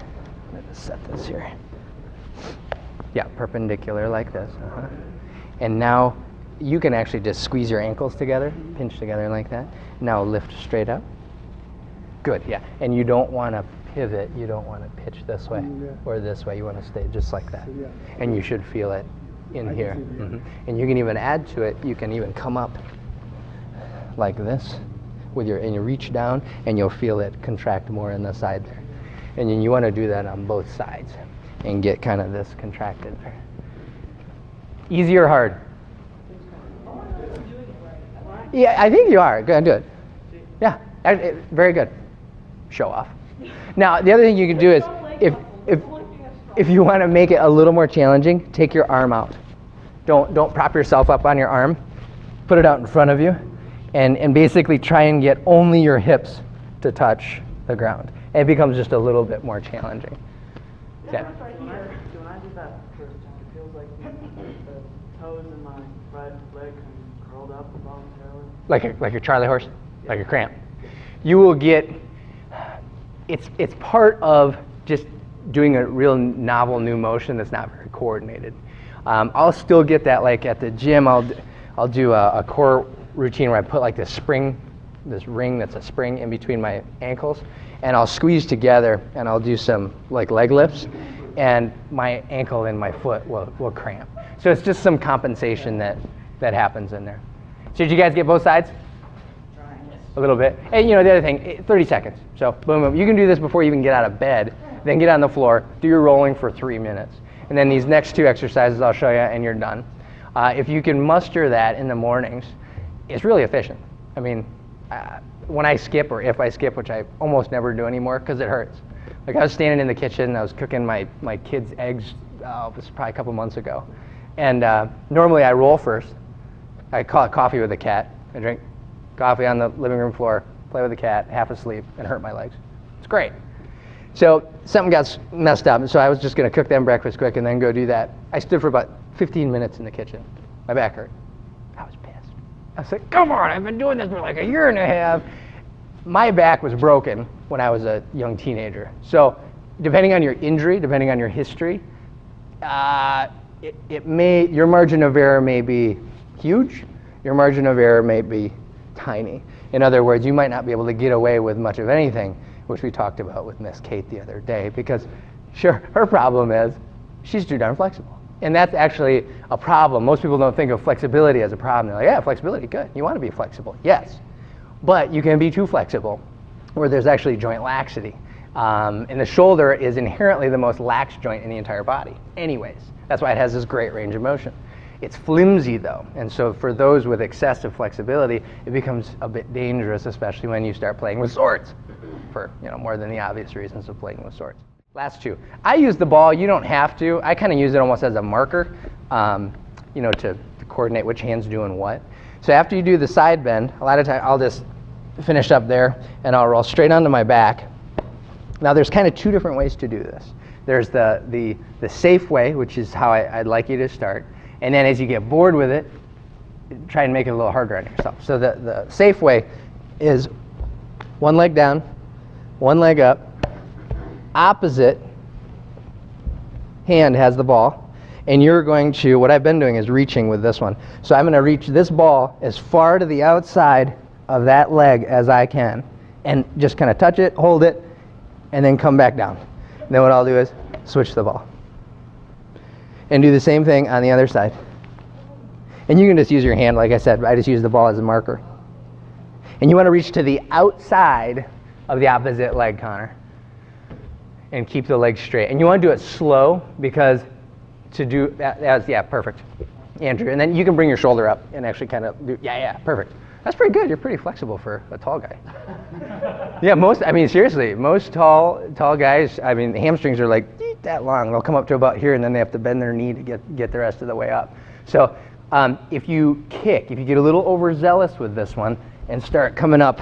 let's set this here. Yeah, perpendicular like this. And now you can actually just squeeze your ankles together, pinch together like that. Now lift straight up. Good, yeah. And you don't want to pivot. You don't want to pitch this way or this way. You want to stay just like that. And you should feel it in here. And you can even add to it. You can even come up like this with and you reach down and you'll feel it contract more in the side there. And then you want to do that on both sides and get kind of this contracted there. Easy or hard? Yeah, I think you are. Go ahead and do it. Yeah, very good. Show off. Now, the other thing you can do is if you want to make it a little more challenging, take your arm out. Don't prop yourself up on your arm. Put it out in front of you. And basically try and get only your hips to touch the ground. And it becomes just a little bit more challenging. Okay. When I do that first time, it feels like the toes in my right leg kind of curled up involuntarily. Like a Charlie horse? Yeah. Like a cramp. You will get, it's part of just doing a real novel new motion that's not very coordinated. I'll still get that, like at the gym, I'll do a core routine where I put like this ring that's a spring in between my ankles, and I'll squeeze together and I'll do some like leg lifts, and my ankle and my foot will cramp. So it's just some compensation that happens in there. So did you guys get both sides? A little bit. And the other thing, 30 seconds. So boom, boom. You can do this before you even get out of bed. Then get on the floor, do your rolling for 3 minutes. And then these next 2 exercises I'll show you, and you're done. If you can muster that in the mornings, it's really efficient. I mean, when I skip, or if I skip, which I almost never do anymore because it hurts. Like I was standing in the kitchen, I was cooking my kids' eggs, this was probably a couple months ago. And normally I roll first. I call it coffee with a cat. I drink coffee on the living room floor, play with the cat, half asleep, and hurt my legs. It's great. So something got messed up, and so I was just going to cook them breakfast quick and then go do that. I stood for about 15 minutes in the kitchen. My back hurt. I was pissed. I was like, come on, I've been doing this for like a year and a half. My back was broken when I was a young teenager. So depending on your injury, depending on your history, your margin of error may be huge. Your margin of error may be tiny. In other words, you might not be able to get away with much of anything, which we talked about with Miss Kate the other day, because sure, her problem is she's too darn flexible. And that's actually a problem. Most people don't think of flexibility as a problem. They're like, yeah, flexibility, good. You want to be flexible, yes. But you can be too flexible, where there's actually joint laxity. And the shoulder is inherently the most lax joint in the entire body anyways. That's why it has this great range of motion. It's flimsy though, and so for those with excessive flexibility, it becomes a bit dangerous, especially when you start playing with swords, for more than the obvious reasons of playing with swords. Last 2. I use the ball. You don't have to. I kind of use it almost as a marker, to coordinate which hand's doing what. So after you do the side bend, a lot of times I'll just finish up there, and I'll roll straight onto my back. Now there's kind of 2 different ways to do this. There's the safe way, which is how I'd like you to start. And then as you get bored with it, try and make it a little harder on yourself. So the safe way is one leg down, one leg up, opposite hand has the ball, and you're going to, what I've been doing is reaching with this one. So I'm going to reach this ball as far to the outside of that leg as I can, and just kind of touch it, hold it, and then come back down. And then what I'll do is switch the ball. And do the same thing on the other side. And you can just use your hand, like I said, I just use the ball as a marker. And you want to reach to the outside of the opposite leg, Connor. And keep the leg straight. And you want to do it slow, because to do that, yeah, perfect, Andrew. And then you can bring your shoulder up and actually kind of do, yeah, perfect. That's pretty good. You're pretty flexible for a tall guy. Yeah, seriously, most tall guys, the hamstrings are like that long. They'll come up to about here, and then they have to bend their knee to get the rest of the way up. So if you get a little overzealous with this one and start coming up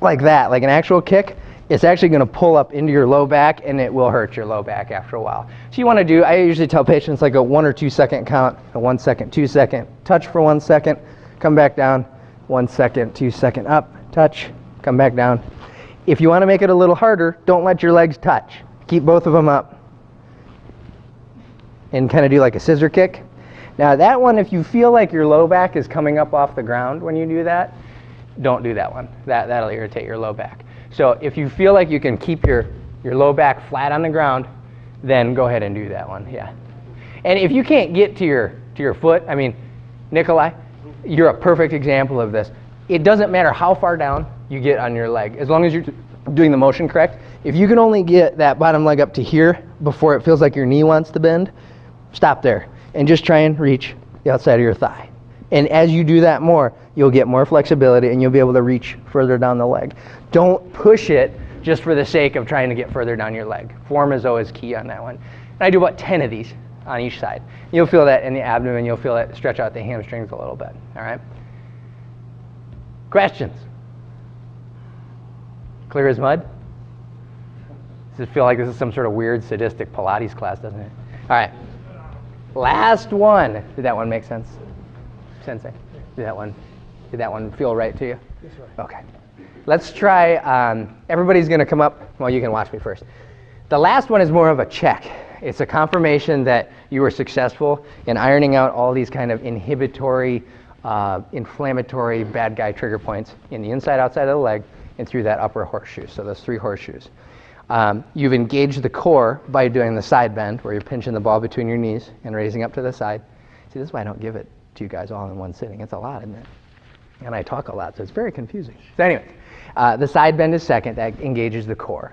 like that, like an actual kick, it's actually going to pull up into your low back, and it will hurt your low back after a while. So you want to do, I usually tell patients like a 1 or 2 second count, a 1 second, 2 second, touch for 1 second, come back down, 1 second, 2 second, up, touch, come back down. If you want to make it a little harder, don't let your legs touch. Keep both of them up and kind of do like a scissor kick. Now that one, if you feel like your low back is coming up off the ground when you do that, don't do that one. That'll irritate your low back. So if you feel like you can keep your low back flat on the ground, then go ahead and do that one, yeah. And if you can't get to your foot, Nikolai, you're a perfect example of this. It doesn't matter how far down you get on your leg, as long as you're doing the motion correct. If you can only get that bottom leg up to here before it feels like your knee wants to bend, stop there and just try and reach the outside of your thigh. And as you do that more, you'll get more flexibility and you'll be able to reach further down the leg. Don't push it just for the sake of trying to get further down your leg. Form is always key on that one. And I do about 10 of these on each side. You'll feel that in the abdomen. You'll feel it stretch out the hamstrings a little bit. All right? Questions? Clear as mud? Does it feel like this is some sort of weird sadistic Pilates class, doesn't it? All right. Last one. Did that one make sense? Sensei? Did that one feel right to you? Yes, sir. Okay. Let's try, everybody's going to come up. Well, you can watch me first. The last one is more of a check. It's a confirmation that you were successful in ironing out all these kind of inhibitory, inflammatory, bad guy trigger points in the inside, outside of the leg, and through that upper horseshoe, so those 3 horseshoes. You've engaged the core by doing the side bend, where you're pinching the ball between your knees and raising up to the side. See, this is why I don't give it to you guys all in one sitting. It's a lot, isn't it? And I talk a lot, so it's very confusing. So anyway, the side bend is second. That engages the core.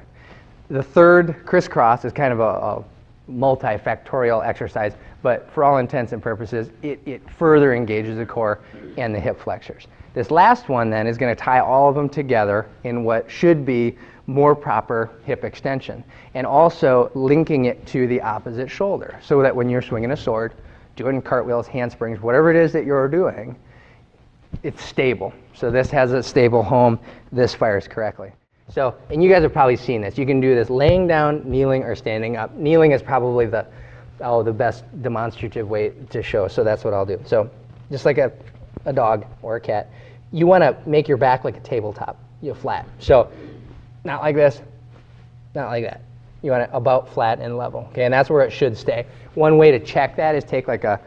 The third crisscross is kind of a multifactorial exercise, but for all intents and purposes, it further engages the core and the hip flexors. This last one then is going to tie all of them together in what should be more proper hip extension, and also linking it to the opposite shoulder, so that when you're swinging a sword, doing cartwheels, handsprings, whatever it is that you're doing, it's stable. So this has a stable home, this fires correctly. So, and you guys have probably seen this. You can do this laying down, kneeling, or standing up. Kneeling is probably the best demonstrative way to show, so that's what I'll do. So just like a dog or a cat, you want to make your back like a tabletop, flat. So not like this, not like that. You want it about flat and level, okay? And that's where it should stay. One way to check that is take like a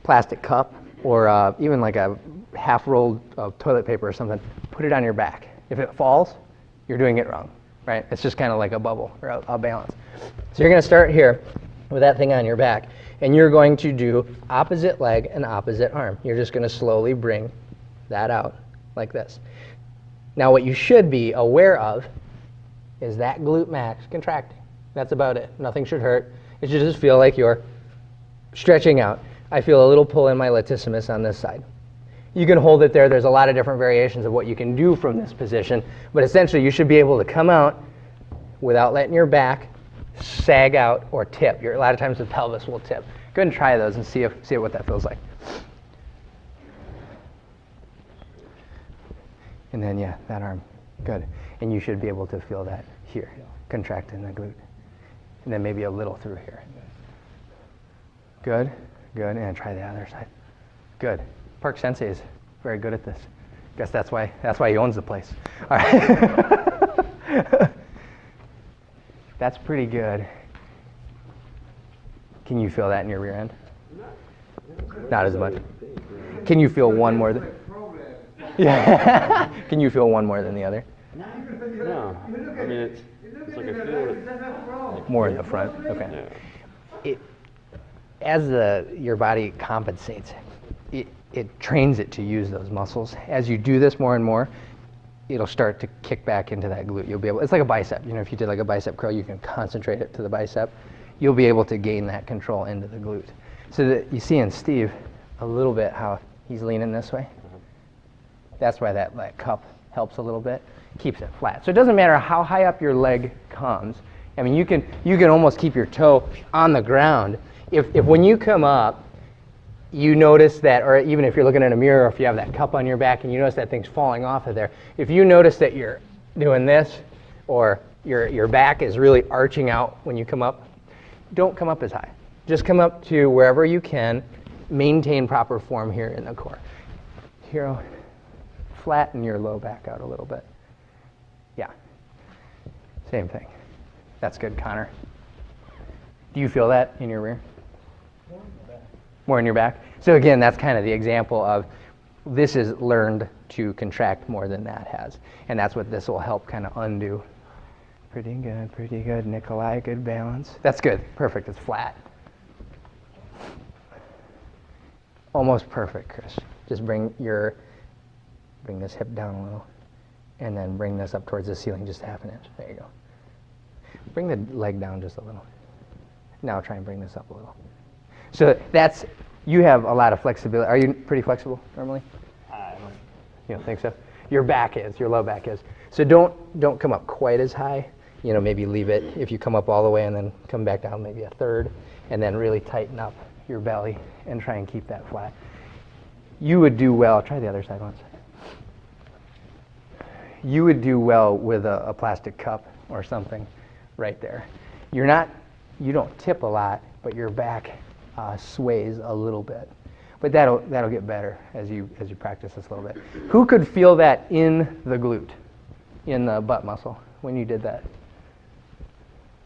plastic cup or even like a half rolled of toilet paper or something, put it on your back. If it falls, you're doing it wrong, right? It's just kind of like a bubble or a balance. So you're going to start here with that thing on your back, and you're going to do opposite leg and opposite arm. You're just going to slowly bring that out like this. Now what you should be aware of is that glute max contracting. That's about it. Nothing should hurt. It should just feel like you're stretching out. I feel a little pull in my latissimus on this side. You can hold it there. There's a lot of different variations of what you can do from this position, but essentially you should be able to come out without letting your back sag out or tip. A lot of times the pelvis will tip. Go ahead and try those and see what that feels like. And then, yeah, that arm. Good. And you should be able to feel that here, contracting the glute. And then maybe a little through here. Good, good. And try the other side. Good. Park Sensei is very good at this. Guess that's why he owns the place. All right. That's pretty good. Can you feel that in your rear end? Not as much. Can you feel one more than? Yeah. Can you feel one more than the other? No, I mean, it's like I feel it. More in the front. Okay. Yeah. As your body compensates, it trains it to use those muscles. As you do this more and more, it'll start to kick back into that glute. You'll be able. It's like a bicep. If you did like a bicep curl, you can concentrate it to the bicep. You'll be able to gain that control into the glute. So that you see in Steve a little bit how he's leaning this way. That's why that cup helps a little bit, keeps it flat. So it doesn't matter how high up your leg comes. I mean, you can almost keep your toe on the ground. If when you come up, you notice that, or even if you're looking in a mirror, or if you have that cup on your back and you notice that thing's falling off of there, if you notice that you're doing this, or your back is really arching out when you come up, don't come up as high. Just come up to wherever you can, maintain proper form here in the core. Here, flatten your low back out a little bit. Yeah, same thing. That's good, Connor. Do you feel that in your rear? More in your back? So again, that's kind of the example of this is learned to contract more than that has. And that's what this will help kind of undo. Pretty good, Nikolai, good balance. That's good, perfect, it's flat. Almost perfect, Chris. Just bring this hip down a little, and then bring this up towards the ceiling just half an inch. There you go. Bring the leg down just a little. Now try and bring this up a little. So you have a lot of flexibility. Are you pretty flexible normally? You don't think so? Your low back is. So don't come up quite as high. Maybe leave it, if you come up all the way and then come back down maybe a third, and then really tighten up your belly and try and keep that flat. You would do well, try the other side once. You would do well with a plastic cup or something right there. You don't tip a lot, but your back sways a little bit. But that'll get better as you practice this a little bit. Who could feel that in the glute, in the butt muscle when you did that?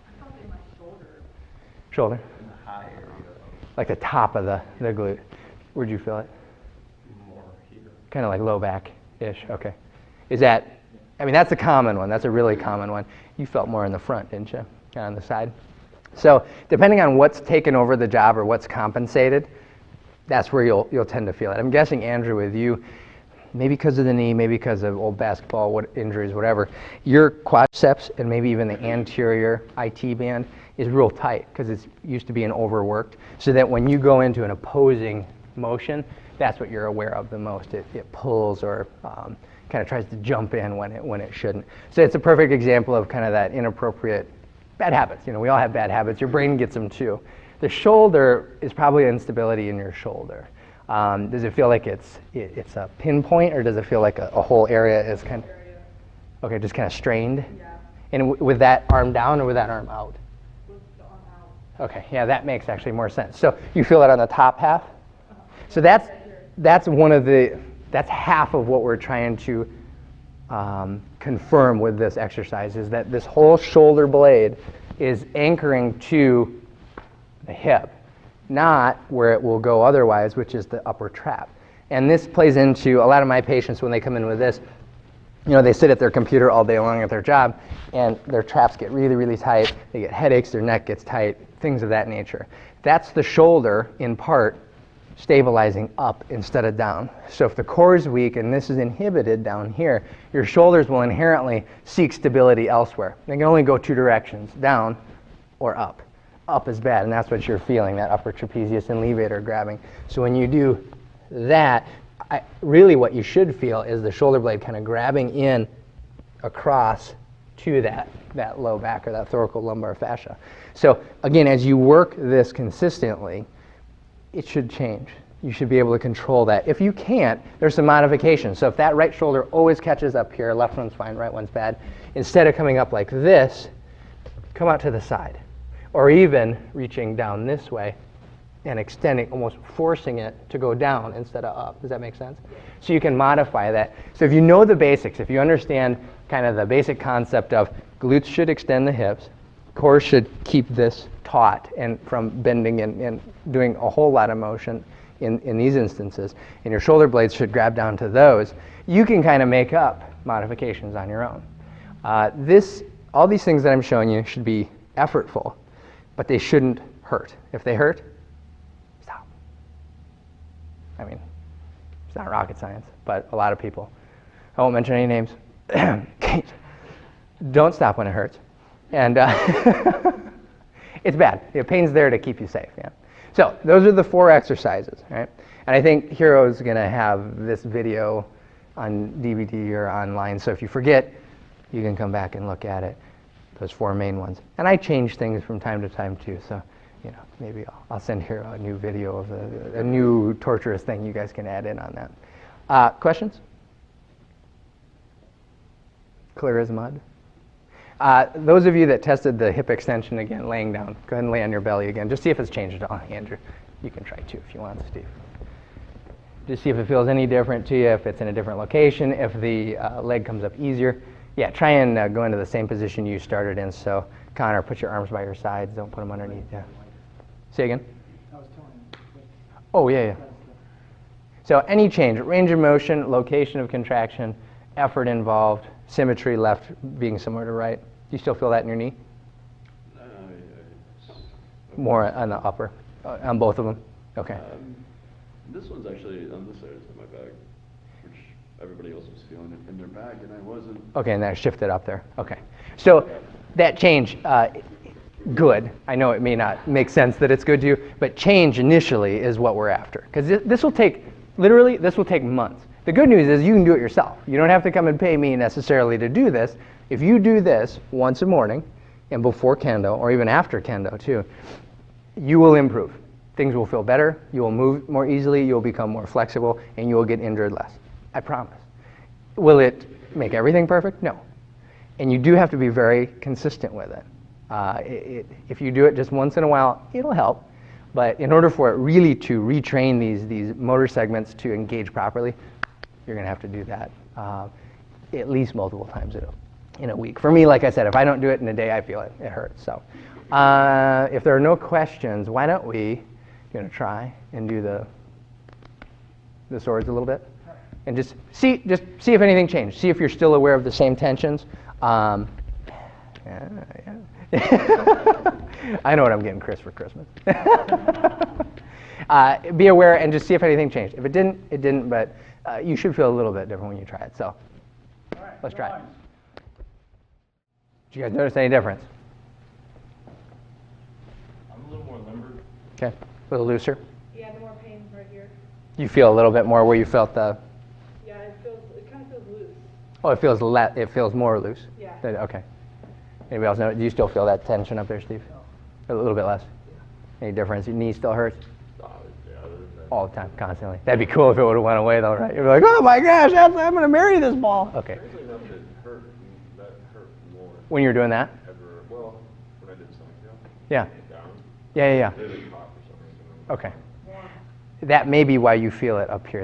I felt it in my Shoulder? in the high area, Like the top of the glute. Where'd you feel it? more here. Kind of like low back-ish, okay. Is that, I mean, that's a common one. That's a really common one. You felt more in the front, didn't you? Kind of on the side. So depending on what's taken over the job or what's compensated, that's where you'll tend to feel it. I'm guessing, Andrew, with you, maybe because of the knee, maybe because of old basketball injuries, whatever, your quadriceps and maybe even the anterior IT band is real tight because it's used to being overworked, so that when you go into an opposing motion, that's what you're aware of the most. It pulls or kind of tries to jump in when it shouldn't. So it's a perfect example of kind of that inappropriate bad habits. You know, we all have bad habits. Your brain gets them too. The shoulder is probably instability in your shoulder. Does it feel like it's a pinpoint, or does it feel like a whole area is kind of, okay, just kind of strained? Yeah. And with that arm down or with that arm out? With the arm out. Okay, yeah, that makes actually more sense. So you feel it on the top half? So that's half of what we're trying to confirm with this exercise, is that this whole shoulder blade is anchoring to the hip, not where it will go otherwise, which is the upper trap. And this plays into a lot of my patients when they come in with this. You know, they sit at their computer all day long at their job, and their traps get really, really tight. They get headaches, their neck gets tight, things of that nature. That's the shoulder, in part, stabilizing up instead of down. So if the core is weak and this is inhibited down here, your shoulders will inherently seek stability elsewhere. They can only go two directions, down or up. Up is bad, and that's what you're feeling, that upper trapezius and levator grabbing. So when you do that, really what you should feel is the shoulder blade kind of grabbing in across to that low back or that thoracolumbar fascia. So again, as you work this consistently, it should change. You should be able to control that. If you can't, there's some modifications. So if that right shoulder always catches up here, left one's fine, right one's bad, instead of coming up like this, come out to the side. Or even reaching down this way and extending, almost forcing it to go down instead of up. Does that make sense? So you can modify that. So if you know the basics, if you understand kind of the basic concept of glutes should extend the hips, core should keep this taut and from bending and doing a whole lot of motion in these instances, and your shoulder blades should grab down to those, you can kind of make up modifications on your own. All these things that I'm showing you should be effortful, but they shouldn't hurt. If they hurt, stop. I mean, it's not rocket science, but a lot of people, I won't mention any names, don't stop when it hurts. And it's bad. Pain's there to keep you safe. Yeah. So those are the 4 exercises, right? And I think Hero's going to have this video on DVD or online. So if you forget, you can come back and look at it. Those 4 main ones. And I change things from time to time too. So, you know, maybe I'll send Hero a new video of a new torturous thing you guys can add in on that. Questions? Clear as mud. Those of you that tested the hip extension again, laying down, go ahead and lay on your belly again. Just see if it's changed at all. Andrew, you can try too if you want, Steve. Just see if it feels any different to you, if it's in a different location, if the leg comes up easier. Yeah, try and go into the same position you started in. So, Connor, put your arms by your sides. Don't put them underneath. Yeah. Say again? I was telling you. Oh, yeah. So any change, range of motion, location of contraction, effort involved, symmetry, left being similar to right. Do you still feel that in your knee? More on the upper, on both of them? Okay. This one's actually on this side of my back, which everybody else was feeling it in their back, and I wasn't. Okay, and that shifted up there. Okay. So that change, good. I know it may not make sense that it's good to you, but change initially is what we're after. Because this will take, literally, this will take months. The good news is you can do it yourself. You don't have to come and pay me necessarily to do this. If you do this once a morning and before Kendo, or even after Kendo too, you will improve. Things will feel better, you will move more easily, you'll become more flexible, and you will get injured less. I promise. Will it make everything perfect? No. And you do have to be very consistent with it. If you do it just once in a while, it'll help. But in order for it really to retrain these motor segments to engage properly, you're going to have to do that at least multiple times in a week. For me, like I said, if I don't do it in a day, I feel it. It hurts. So if there are no questions, why don't we try and do the swords a little bit? And just see if anything changed. See if you're still aware of the same tensions. Yeah. I know what I'm getting Chris for Christmas. Be aware and just see if anything changed. If it didn't, it didn't, but you should feel a little bit different when you try it. So let's try it. Did you guys notice any difference? I'm a little more limber. Okay, a little looser. Yeah, the more pain right here. You feel a little bit more where you felt the. Yeah, it kind of feels loose. Oh, it feels more loose. Yeah. Okay. Anybody else know? Do you still feel that tension up there, Steve? A little bit less. Any difference? Your knee still hurts? All the time, constantly. That'd be cool if it would have went away, though, right? You'd be like, oh my gosh, I'm going to marry this ball. Okay. Strangely enough, that hurt more. When you're doing that? Well, when I did stomach yoga. Yeah. Down. Yeah. Really pop for some reason. Okay. That may be why you feel it up here.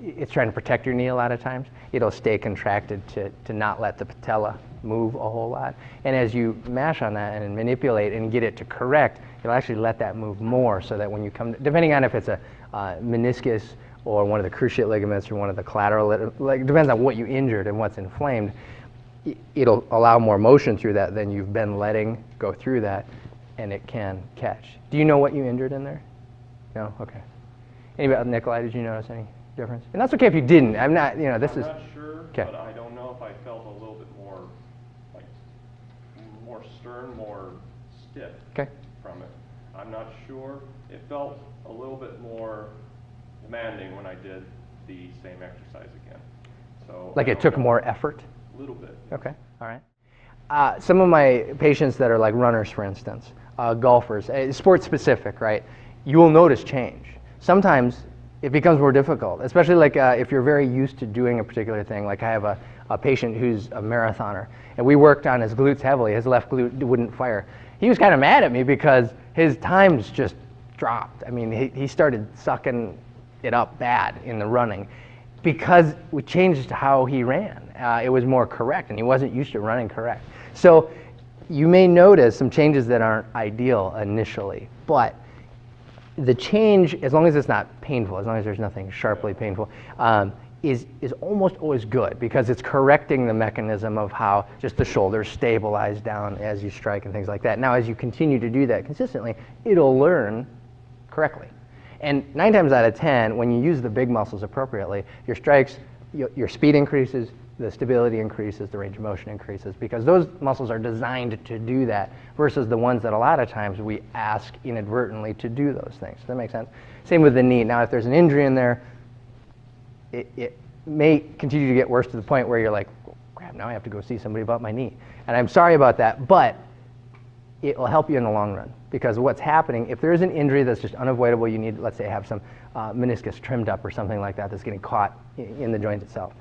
It's trying to protect your knee a lot of times. It'll stay contracted to not let the patella move a whole lot. And as you mash on that and manipulate and get it to correct, it'll actually let that move more so that when you come, depending on if it's a meniscus or one of the cruciate ligaments or one of the collateral, like depends on what you injured and what's inflamed, it'll allow more motion through that than you've been letting go through that, and it can catch. Do you know what you injured in there? No? Okay. Anybody, Nikolai, did you notice any difference? And that's okay if you didn't. I'm not, this is. I'm not sure, okay. But I don't know if I felt a little bit more, like, more stern, more stiff from it. I'm not sure. It felt a little bit more demanding when I did the same exercise again. So like it took more effort? A little bit. Okay, all right. Some of my patients that are like runners, for instance, golfers, sports specific, right? You will notice change. Sometimes it becomes more difficult, especially like if you're very used to doing a particular thing. Like I have a patient who's a marathoner, and we worked on his glutes heavily. His left glute wouldn't fire. He was kind of mad at me because his times just dropped. I mean, he started sucking it up bad in the running because we changed how he ran. It was more correct, and he wasn't used to running correct. So you may notice some changes that aren't ideal initially, but the change, as long as it's not painful, as long as there's nothing sharply painful, is almost always good because it's correcting the mechanism of how just the shoulders stabilize down as you strike and things like that. Now, as you continue to do that consistently, it'll learn correctly. And 9 times out of 10, when you use the big muscles appropriately, your strikes, your speed increases, the stability increases, the range of motion increases, because those muscles are designed to do that versus the ones that a lot of times we ask inadvertently to do those things. Does that make sense? Same with the knee. Now, if there's an injury in there, it may continue to get worse to the point where you're like, oh, crap, now I have to go see somebody about my knee. And I'm sorry about that, but it will help you in the long run, because what's happening, if there is an injury that's just unavoidable, you need, let's say, have some meniscus trimmed up or something like that that's getting caught in the joint itself.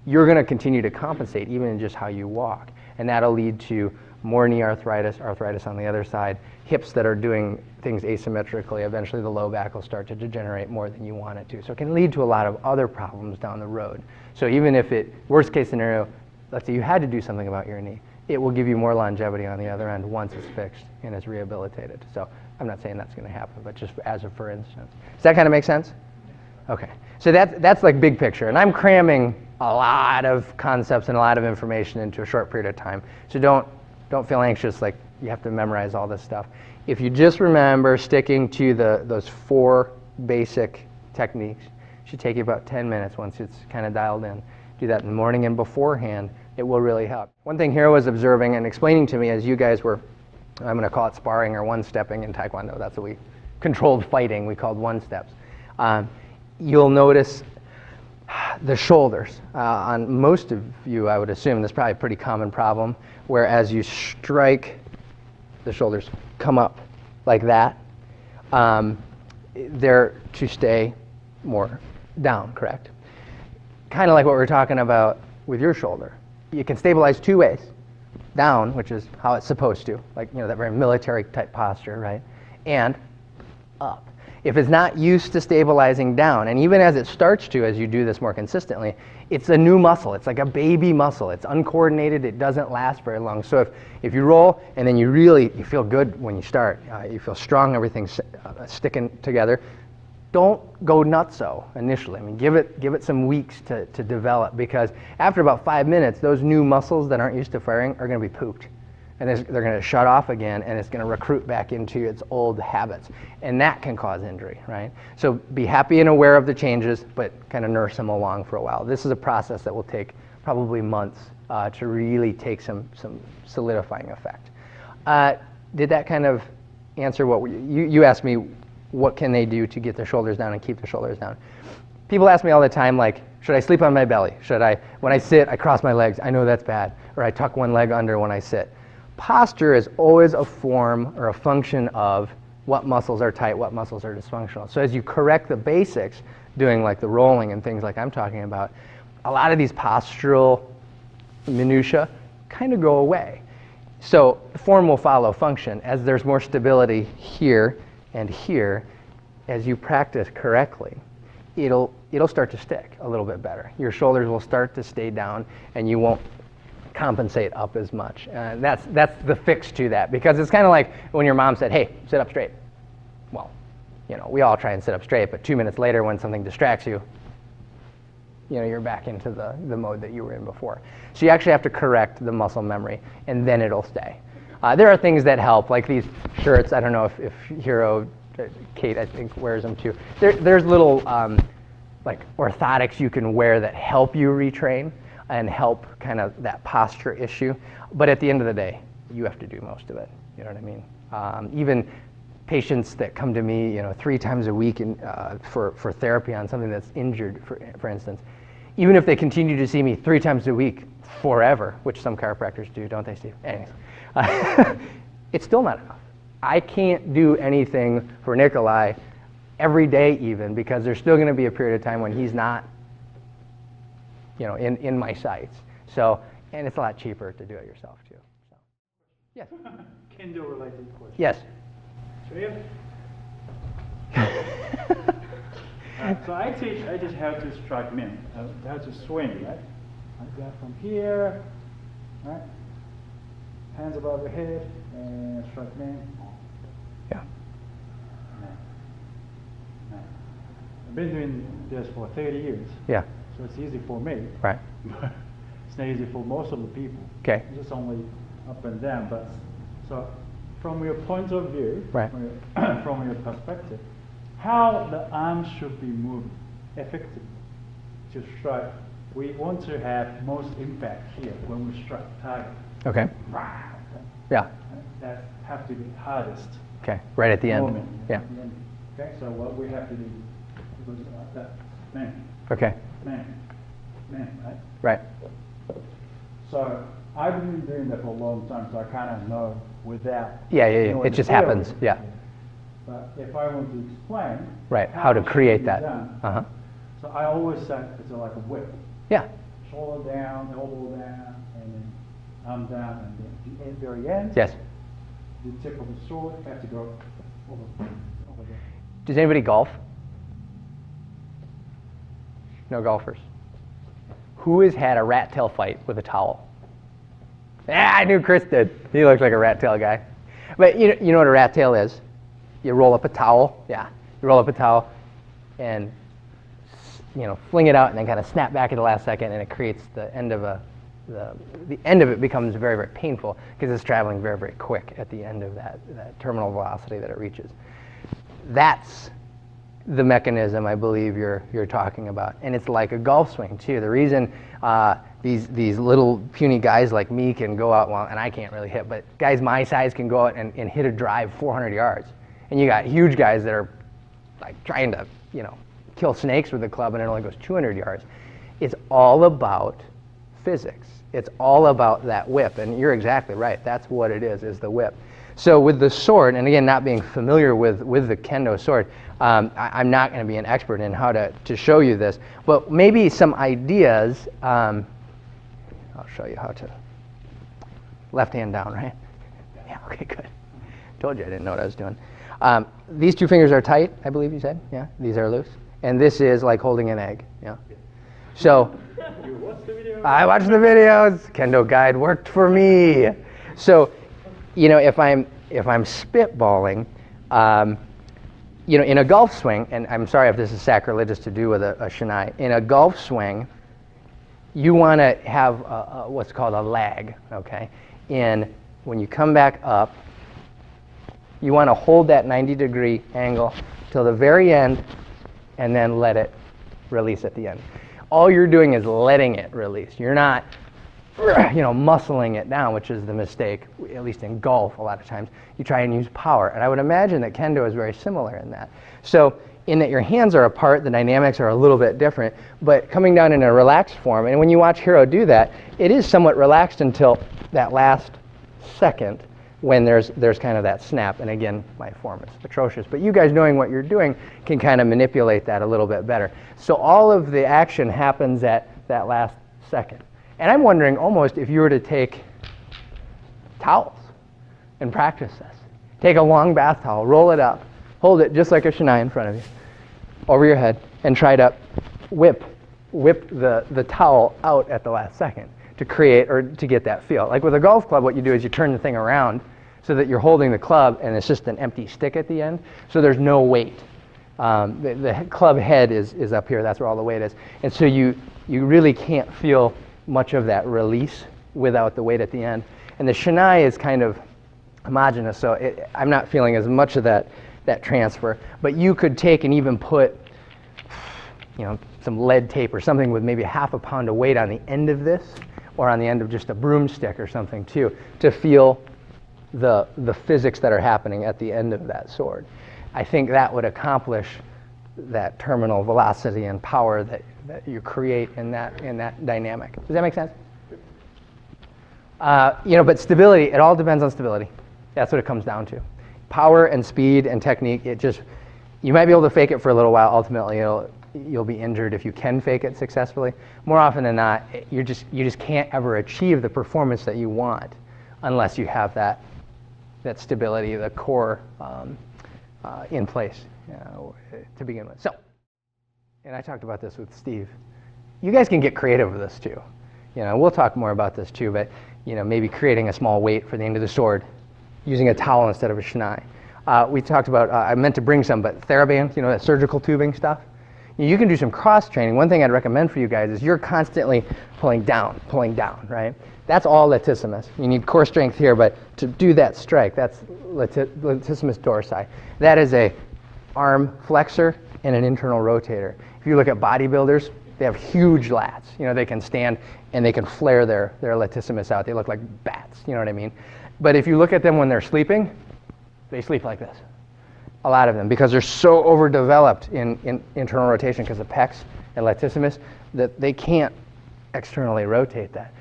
You're going to continue to compensate even in just how you walk, and that'll lead to more knee arthritis on the other side, hips that are doing things asymmetrically. Eventually the low back will start to degenerate more than you want it to. So it can lead to a lot of other problems down the road. So even if worst case scenario, let's say you had to do something about your knee, it will give you more longevity on the other end once it's fixed and it's rehabilitated. So I'm not saying that's going to happen, but just as a for instance. Does that kind of make sense? Okay. So that's like big picture. And I'm cramming a lot of concepts and a lot of information into a short period of time. So don't feel anxious like you have to memorize all this stuff. If you just remember sticking to those 4 basic techniques, it should take you about 10 minutes once it's kind of dialed in. Do that in the morning and beforehand. It will really help. One thing Hiro was observing and explaining to me as you guys were, I'm going to call it sparring or one-stepping in Taekwondo. That's what we controlled fighting. We called one-steps. You'll notice the shoulders. On most of you, I would assume, that's probably a pretty common problem, where as you strike, the shoulders come up like that. They're to stay more down, correct? Kind of like what we were talking about with your shoulder. You can stabilize 2 ways. Down, which is how it's supposed to, like that very military type posture, right? And up. if it's not used to stabilizing down, and even as it starts to, as you do this more consistently, it's a new muscle. It's like a baby muscle. It's uncoordinated. It doesn't last very long. So if you roll and then you feel good when you start, you feel strong, everything's sticking together, don't go nutso initially. I mean, give it some weeks to develop, because after about 5 minutes, those new muscles that aren't used to firing are going to be pooped. And they're going to shut off again, and it's going to recruit back into its old habits. And that can cause injury, right? So be happy and aware of the changes, but kind of nurse them along for a while. This is a process that will take probably months to really take some solidifying effect. Did that kind of answer what you asked me? What can they do to get their shoulders down and keep their shoulders down? People ask me all the time, like, should I sleep on my belly? When I sit, I cross my legs. I know that's bad. Or I tuck one leg under when I sit. Posture is always a form or a function of what muscles are tight, what muscles are dysfunctional. So as you correct the basics, doing like the rolling and things like I'm talking about, a lot of these postural minutia kind of go away. So form will follow function. As there's more stability here and here, as you practice correctly, it'll start to stick a little bit better. Your shoulders will start to stay down, and you won't compensate up as much. That's the fix to that, because it's kind of like when your mom said, hey, sit up straight. Well, we all try and sit up straight, but 2 minutes later when something distracts you, you're back into the mode that you were in before. So you actually have to correct the muscle memory, and then it'll stay. There are things that help, like these shirts. I don't know if Hero, Kate, I think, wears them too. There's little like orthotics you can wear that help you retrain and help kind of that posture issue. But at the end of the day, you have to do most of it. You know what I mean? Even patients that come to me, 3 times a week for therapy on something that's injured, for instance, even if they continue to see me 3 times a week forever, which some chiropractors do, don't they, Steve? Anyways, it's still not enough. I can't do anything for Nikolai every day even, because there's still going to be a period of time when he's not in my sights. So, and it's a lot cheaper to do it yourself too. So, yes. Kendo related question. Yes. So I teach how to strike men, how to swing, right? Like that from here, right? Hands above the head and strike men. Yeah. I've been doing this for 30 years. Yeah. So it's easy for me. Right. But it's not easy for most of the people. Okay. It's just only up and down. But so from your point of view, right, from your perspective, how the arms should be moved effectively to strike. We want to have most impact here when we strike target. Okay. Yeah. That have to be hardest. Okay. Right at the end. Moment. Yeah. At the end. Okay. So what we have to do is like that. Man. Okay. Man, right? Right. So I've been doing that for a long time, so I kind of know without. Yeah. It just happens. Yeah. But if I want to explain. Right. How to create that. Done, so I always say it's like a whip. Yeah. Shoulder down, elbow down, and then arm down, and then at the very end. Yes. The tip of the sword have to go over there. Does anybody golf? No golfers. Who has had a rat tail fight with a towel? Yeah, I knew Chris did. He looks like a rat tail guy. But you know what a rat tail is? You roll up a towel. Yeah. You roll up a towel and fling it out and then kind of snap back at the last second, and it creates the end of the end of it becomes very, very painful because it's traveling very, very quick at the end of that terminal velocity that it reaches. That's the mechanism I believe you're talking about, and it's like a golf swing too. The reason these little puny guys like me can go out, well, and I can't really hit, but guys my size can go out and hit a drive 400 yards, and you got huge guys that are like trying to kill snakes with a club and it only goes 200 yards. It's all about physics. It's all about that whip, and you're exactly right. That's what it is the whip. So with the sword, and again, not being familiar with the Kendo sword, I'm not going to be an expert in how to show you this, but maybe some ideas. I'll show you how to. Left hand down, right? Yeah, okay, good. Told you I didn't know what I was doing. These two fingers are tight, I believe you said. Yeah, these are loose. And this is like holding an egg. Yeah. So I watched the videos. Kendo guide worked for me. So, you know, if I'm spitballing, you know, in a golf swing, and I'm sorry if this is sacrilegious to do with a shinai, in a golf swing, you want to have what's called a lag, okay? When you come back up, you want to hold that 90-degree angle till the very end and then let it release at the end. All you're doing is letting it release. You're not, you know, muscling it down, which is the mistake, at least in golf a lot of times. You try and use power. And I would imagine that Kendo is very similar in that. So in that your hands are apart, the dynamics are a little bit different, but coming down in a relaxed form. And when you watch Hiro do that, it is somewhat relaxed until that last second when there's kind of that snap. And again, my form is atrocious. But you guys knowing what you're doing can kind of manipulate that a little bit better. So all of the action happens at that last second. And I'm wondering almost if you were to take towels and practice this. Take a long bath towel, roll it up, hold it just like a shinai in front of you, over your head, and try to whip the towel out at the last second to create or to get that feel. Like with a golf club, what you do is you turn the thing around so that you're holding the club and it's just an empty stick at the end, so there's no weight. The club head is up here, that's where all the weight is. And so you really can't feel much of that release without the weight at the end. And the shinai is kind of homogeneous, so I'm not feeling as much of that transfer. But you could take and even put, you know, some lead tape or something with maybe half a pound of weight on the end of this, or on the end of just a broomstick or something too, to feel the physics that are happening at the end of that sword. I think that would accomplish that terminal velocity and power that you create in that dynamic. Does that make sense? You know, but stability, it all depends on stability. That's what it comes down to. Power and speed and technique, you might be able to fake it for a little while. Ultimately, you'll be injured if you can fake it successfully. More often than not, you just can't ever achieve the performance that you want unless you have that stability, the core in place to begin with. So, and I talked about this with Steve. You guys can get creative with this too. You know, we'll talk more about this too, but you know, maybe creating a small weight for the end of the sword, using a towel instead of a shinai. We talked about, I meant to bring some, but TheraBand, you know, that surgical tubing stuff. You can do some cross training. One thing I'd recommend for you guys is you're constantly pulling down, right? That's all latissimus. You need core strength here, but to do that strike, that's latissimus dorsi. That is a arm flexor and an internal rotator. If you look at bodybuilders, they have huge lats. You know, they can stand and they can flare their latissimus out. They look like bats, you know what I mean? But if you look at them when they're sleeping, they sleep like this. A lot of them, because they're so overdeveloped in internal rotation because of pecs and latissimus that they can't externally rotate that.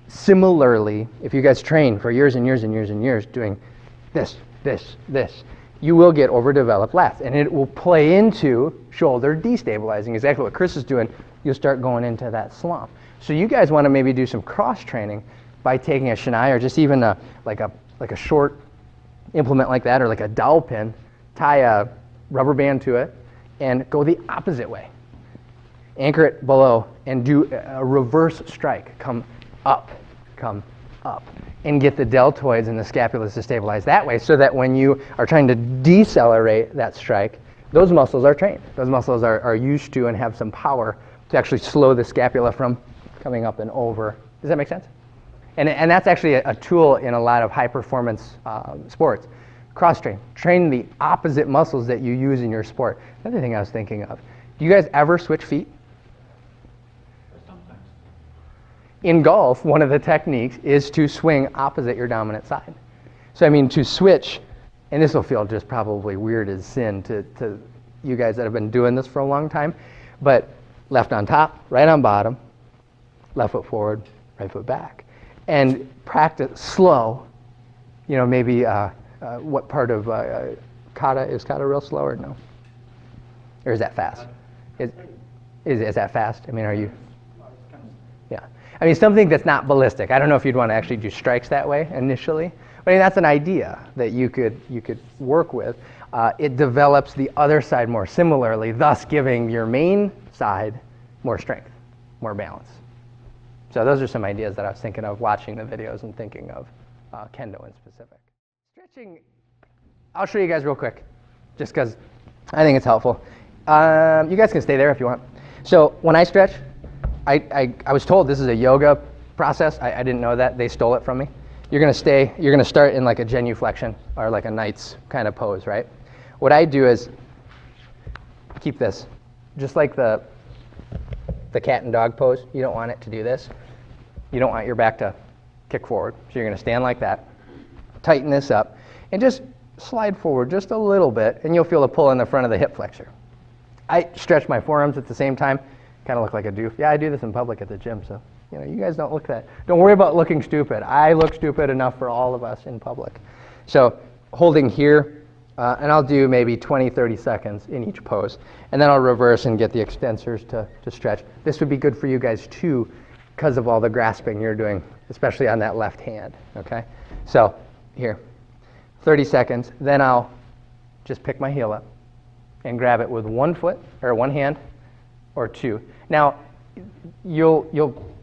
Similarly, if you guys train for years and years and years and years doing this, you will get overdeveloped lats, and it will play into shoulder destabilizing. Exactly what Chris is doing. You'll start going into that slump. So you guys want to maybe do some cross training by taking a shinai or just even like a short implement like that, or like a dowel pin, tie a rubber band to it, and go the opposite way. Anchor it below and do a reverse strike. Come up, and get the deltoids and the scapulas to stabilize that way, so that when you are trying to decelerate that strike, those muscles are trained. Those muscles are used to and have some power to actually slow the scapula from coming up and over. Does that make sense? And that's actually a tool in a lot of high performance sports. Cross train the opposite muscles that you use in your sport. Another thing I was thinking of, do you guys ever switch feet? Sometimes. In golf, one of the techniques is to swing opposite your dominant side. So I mean, to switch, and this will feel just probably weird as sin to you guys that have been doing this for a long time, but left on top, right on bottom, left foot forward, right foot back. And practice slow, you know, maybe what part of kata, is kata real slow or no? Or is that fast? Is that fast? I mean, are you? Yeah. I mean, something that's not ballistic. I don't know if you'd want to actually do strikes that way initially, But I mean, that's an idea that you could work with. It develops the other side more similarly, thus giving your main side more strength, more balance. So those are some ideas that I was thinking of watching the videos and thinking of Kendo in specific. Stretching, I'll show you guys real quick, just because I think it's helpful. You guys can stay there if you want. So when I stretch, I was told this is a yoga process. I didn't know that. They stole it from me. You're going to start in like a genuflection or like a knight's kind of pose, right? What I do is keep this, just like the cat and dog pose. You don't want it to do this. You don't want your back to kick forward. So you're going to stand like that, tighten this up, and just slide forward just a little bit, and you'll feel a pull in the front of the hip flexor. I stretch my forearms at the same time. Kind of look like a doof. Yeah, I do this in public at the gym, so you guys don't look that. Don't worry about looking stupid. I look stupid enough for all of us in public. So holding here, and I'll do maybe 20, 30 seconds in each pose, and then I'll reverse and get the extensors to stretch. This would be good for you guys too, because of all the grasping you're doing, especially on that left hand, okay? So here, 30 seconds, then I'll just pick my heel up and grab it with one foot, or one hand, or two. Now, you'll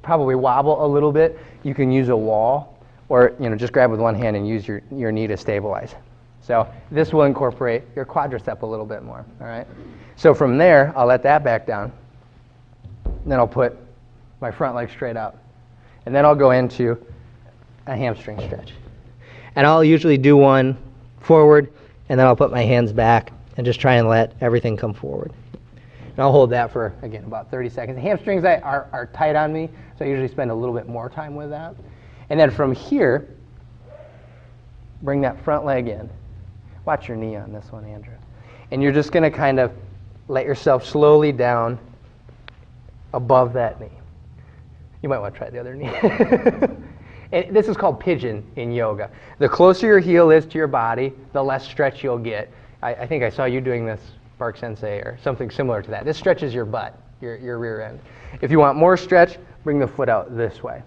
probably wobble a little bit. You can use a wall, or just grab with one hand and use your knee to stabilize. So this will incorporate your quadricep a little bit more, all right? So from there, I'll let that back down. Then I'll put my front leg straight out. And then I'll go into a hamstring stretch. And I'll usually do one forward, and then I'll put my hands back and just try and let everything come forward. And I'll hold that for, again, about 30 seconds. The hamstrings are tight on me, so I usually spend a little bit more time with that. And then from here, bring that front leg in. Watch your knee on this one, Andrew. And you're just going to kind of let yourself slowly down above that knee. You might want to try the other knee. And this is called pigeon in yoga. The closer your heel is to your body, the less stretch you'll get. I think I saw you doing this, Park Sensei, or something similar to that. This stretches your butt, your rear end. If you want more stretch, bring the foot out this way.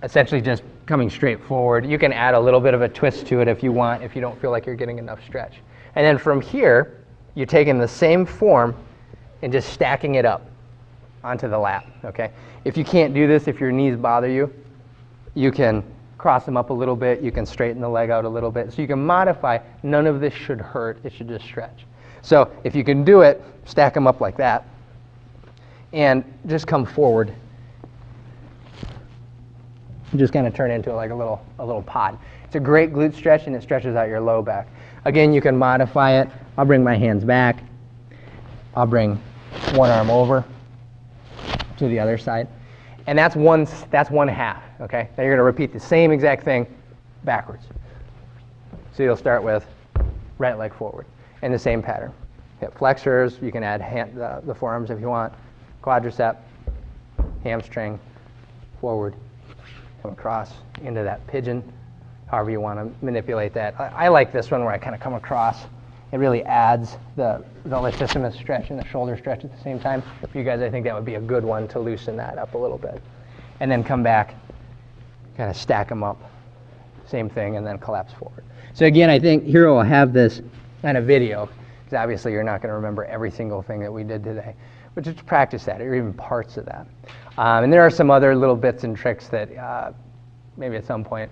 Essentially just coming straight forward. You can add a little bit of a twist to it if you want, if you don't feel like you're getting enough stretch. And then from here, you're taking the same form and just stacking it up onto the lap, okay? If you can't do this, if your knees bother you, you can cross them up a little bit, you can straighten the leg out a little bit. So you can modify. None of this should hurt, it should just stretch. So if you can do it, stack them up like that, and just come forward. Just kind of turn into like a little pod. It's a great glute stretch, and it stretches out your low back. Again, you can modify it. I'll bring my hands back. I'll bring one arm over to the other side. And that's one half, okay? Now you're going to repeat the same exact thing backwards. So you'll start with right leg forward in the same pattern. Hip flexors, you can add the forearms if you want. Quadricep, hamstring, forward, come across into that pigeon, however you want to manipulate that. I like this one where I kind of come across. It really adds the latissimus stretch and the shoulder stretch at the same time. For you guys, I think that would be a good one to loosen that up a little bit. And then come back, kind of stack them up. Same thing, and then collapse forward. So again, I think Hiro will have this on a video, because obviously you're not going to remember every single thing that we did today. But just practice that, or even parts of that. And there are some other little bits and tricks that maybe at some point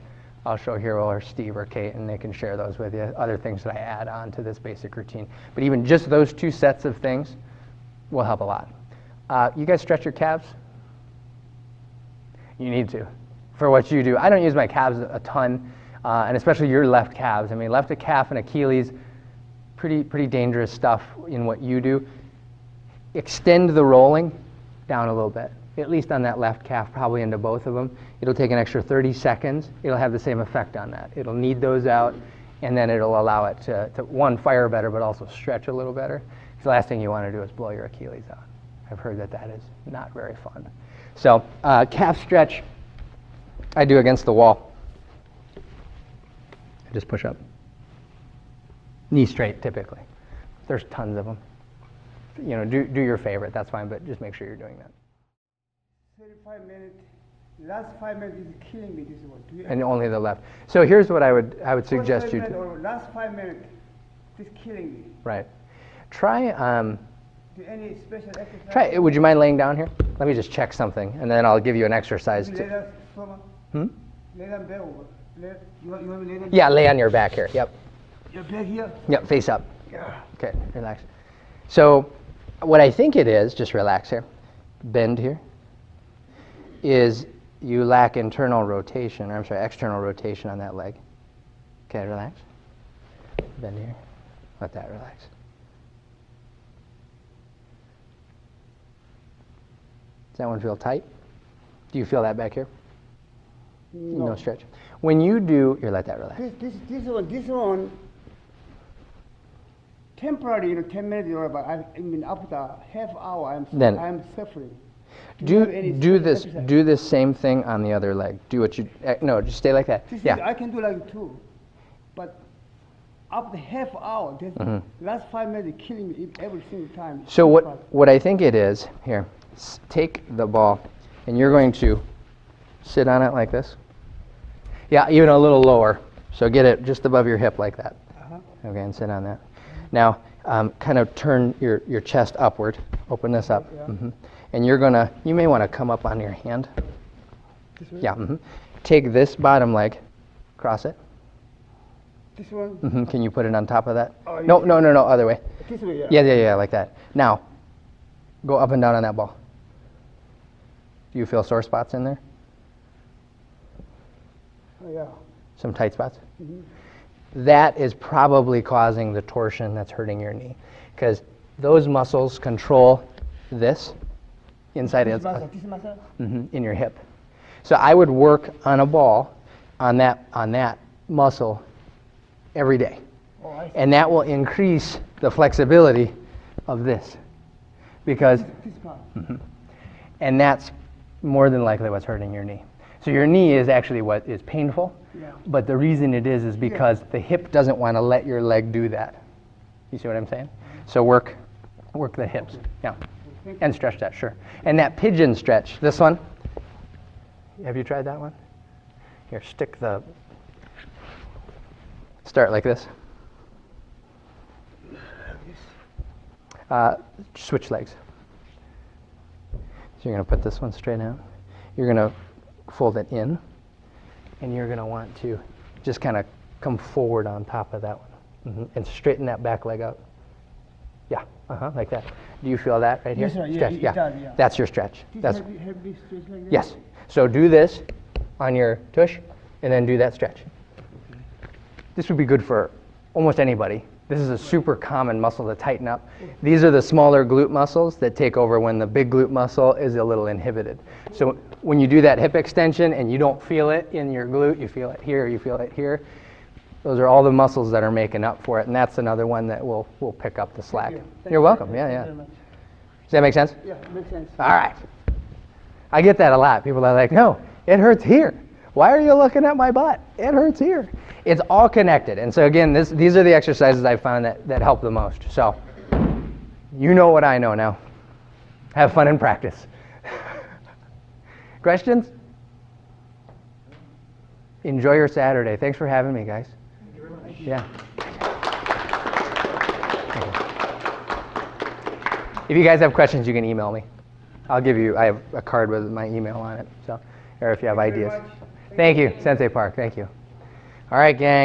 I'll show Hiro or Steve or Kate, and they can share those with you, other things that I add on to this basic routine. But even just those two sets of things will help a lot. You guys stretch your calves? You need to, for what you do. I don't use my calves a ton, and especially your left calves. I mean, left calf and Achilles, pretty dangerous stuff in what you do. Extend the rolling down a little bit, at least on that left calf, probably into both of them. It'll take an extra 30 seconds. It'll have the same effect on that. It'll knead those out, and then it'll allow it to one, fire better, but also stretch a little better. Because the last thing you want to do is blow your Achilles out. I've heard that is not very fun. So calf stretch, I do against the wall. I just push up. Knee straight, typically. There's tons of them. Do your favorite, that's fine, but just make sure you're doing that. 35 minutes Last 5 minutes is killing me. This one. Do you And only the left. So here's what I would first suggest 5 you minutes do. or last 5 minutes, this killing me. Right. Try. Do any special exercise? Try. Would you mind laying down here? Let me just check something, and then I'll give you an exercise. Lay down, Soma. Hmm? Lay down back over. You want me to lay down? Yeah, lay on your back here. Yep. Your back here. Yep. Face up. Okay. Relax. So, what I think it is, just relax here. Bend here. Is you lack internal rotation, or I'm sorry, external rotation on that leg. Okay, relax. Bend here. Let that relax. Does that one feel tight? Do you feel that back here? No stretch. When you do, here, let that relax. This one, temporary, 10 minutes, but I mean, after half hour, I'm suffering. you have any Do this. exercise? Do this same thing on the other leg. Do what you. No, just stay like that. Yeah. I can do like 2, but after half hour, this last 5 minutes killing me every single time. So what I think it is here. Take the ball, and you're going to sit on it like this. Yeah, even a little lower. So get it just above your hip like that. Okay, and sit on that. Now, kind of turn your chest upward. Open this up. And you may want to come up on your hand. This way? Yeah. Take this bottom leg, cross it. This one? Can you put it on top of that? Oh, No, other way. This way, yeah. Yeah, like that. Now, go up and down on that ball. Do you feel sore spots in there? Oh, yeah. Some tight spots? That is probably causing the torsion that's hurting your knee, because those muscles control this inside This muscle? in your hip. So I would work on a ball on that muscle every day, Oh, I see. and that will increase the flexibility of this, because This part. and that's more than likely what's hurting your knee. So your knee is actually what is painful, Yeah. but the reason it is because the hip doesn't want to let your leg do that. You see what I'm saying? So work the hips, yeah, and stretch that, sure. And that pigeon stretch, this one, have you tried that one? Here, start like this. Switch legs. So you're going to put this one straight out. You're going to fold it in, and you're going to want to just kind of come forward on top of that one, and straighten that back leg out. Yeah, like that. Do you feel that right here? Yes, sir. Yeah, Stretch. it Yeah, does, yeah. that's your stretch. This That's have this stretch like that? yes. So do this on your tush, and then do that stretch. This would be good for almost anybody. This is a super common muscle to tighten up. These are the smaller glute muscles that take over when the big glute muscle is a little inhibited. So when you do that hip extension and you don't feel it in your glute, you feel it here, you feel it here. Those are all the muscles that are making up for it, and that's another one that will pick up the slack. You're welcome. Yeah. Thank you very much. Does that make sense? Yeah, makes sense. All right. I get that a lot. People are like, no, it hurts here. Why are you looking at my butt? It hurts here. It's all connected. And so again, these are the exercises I found that help the most. So you know what I know now. Have fun in practice. Questions? Enjoy your Saturday. Thanks for having me, guys. Thank you very much. Yeah. If you guys have questions, you can email me. I have a card with my email on it. So, or if you have ideas. Thank you, Sensei Park. Thank you. All right, gang.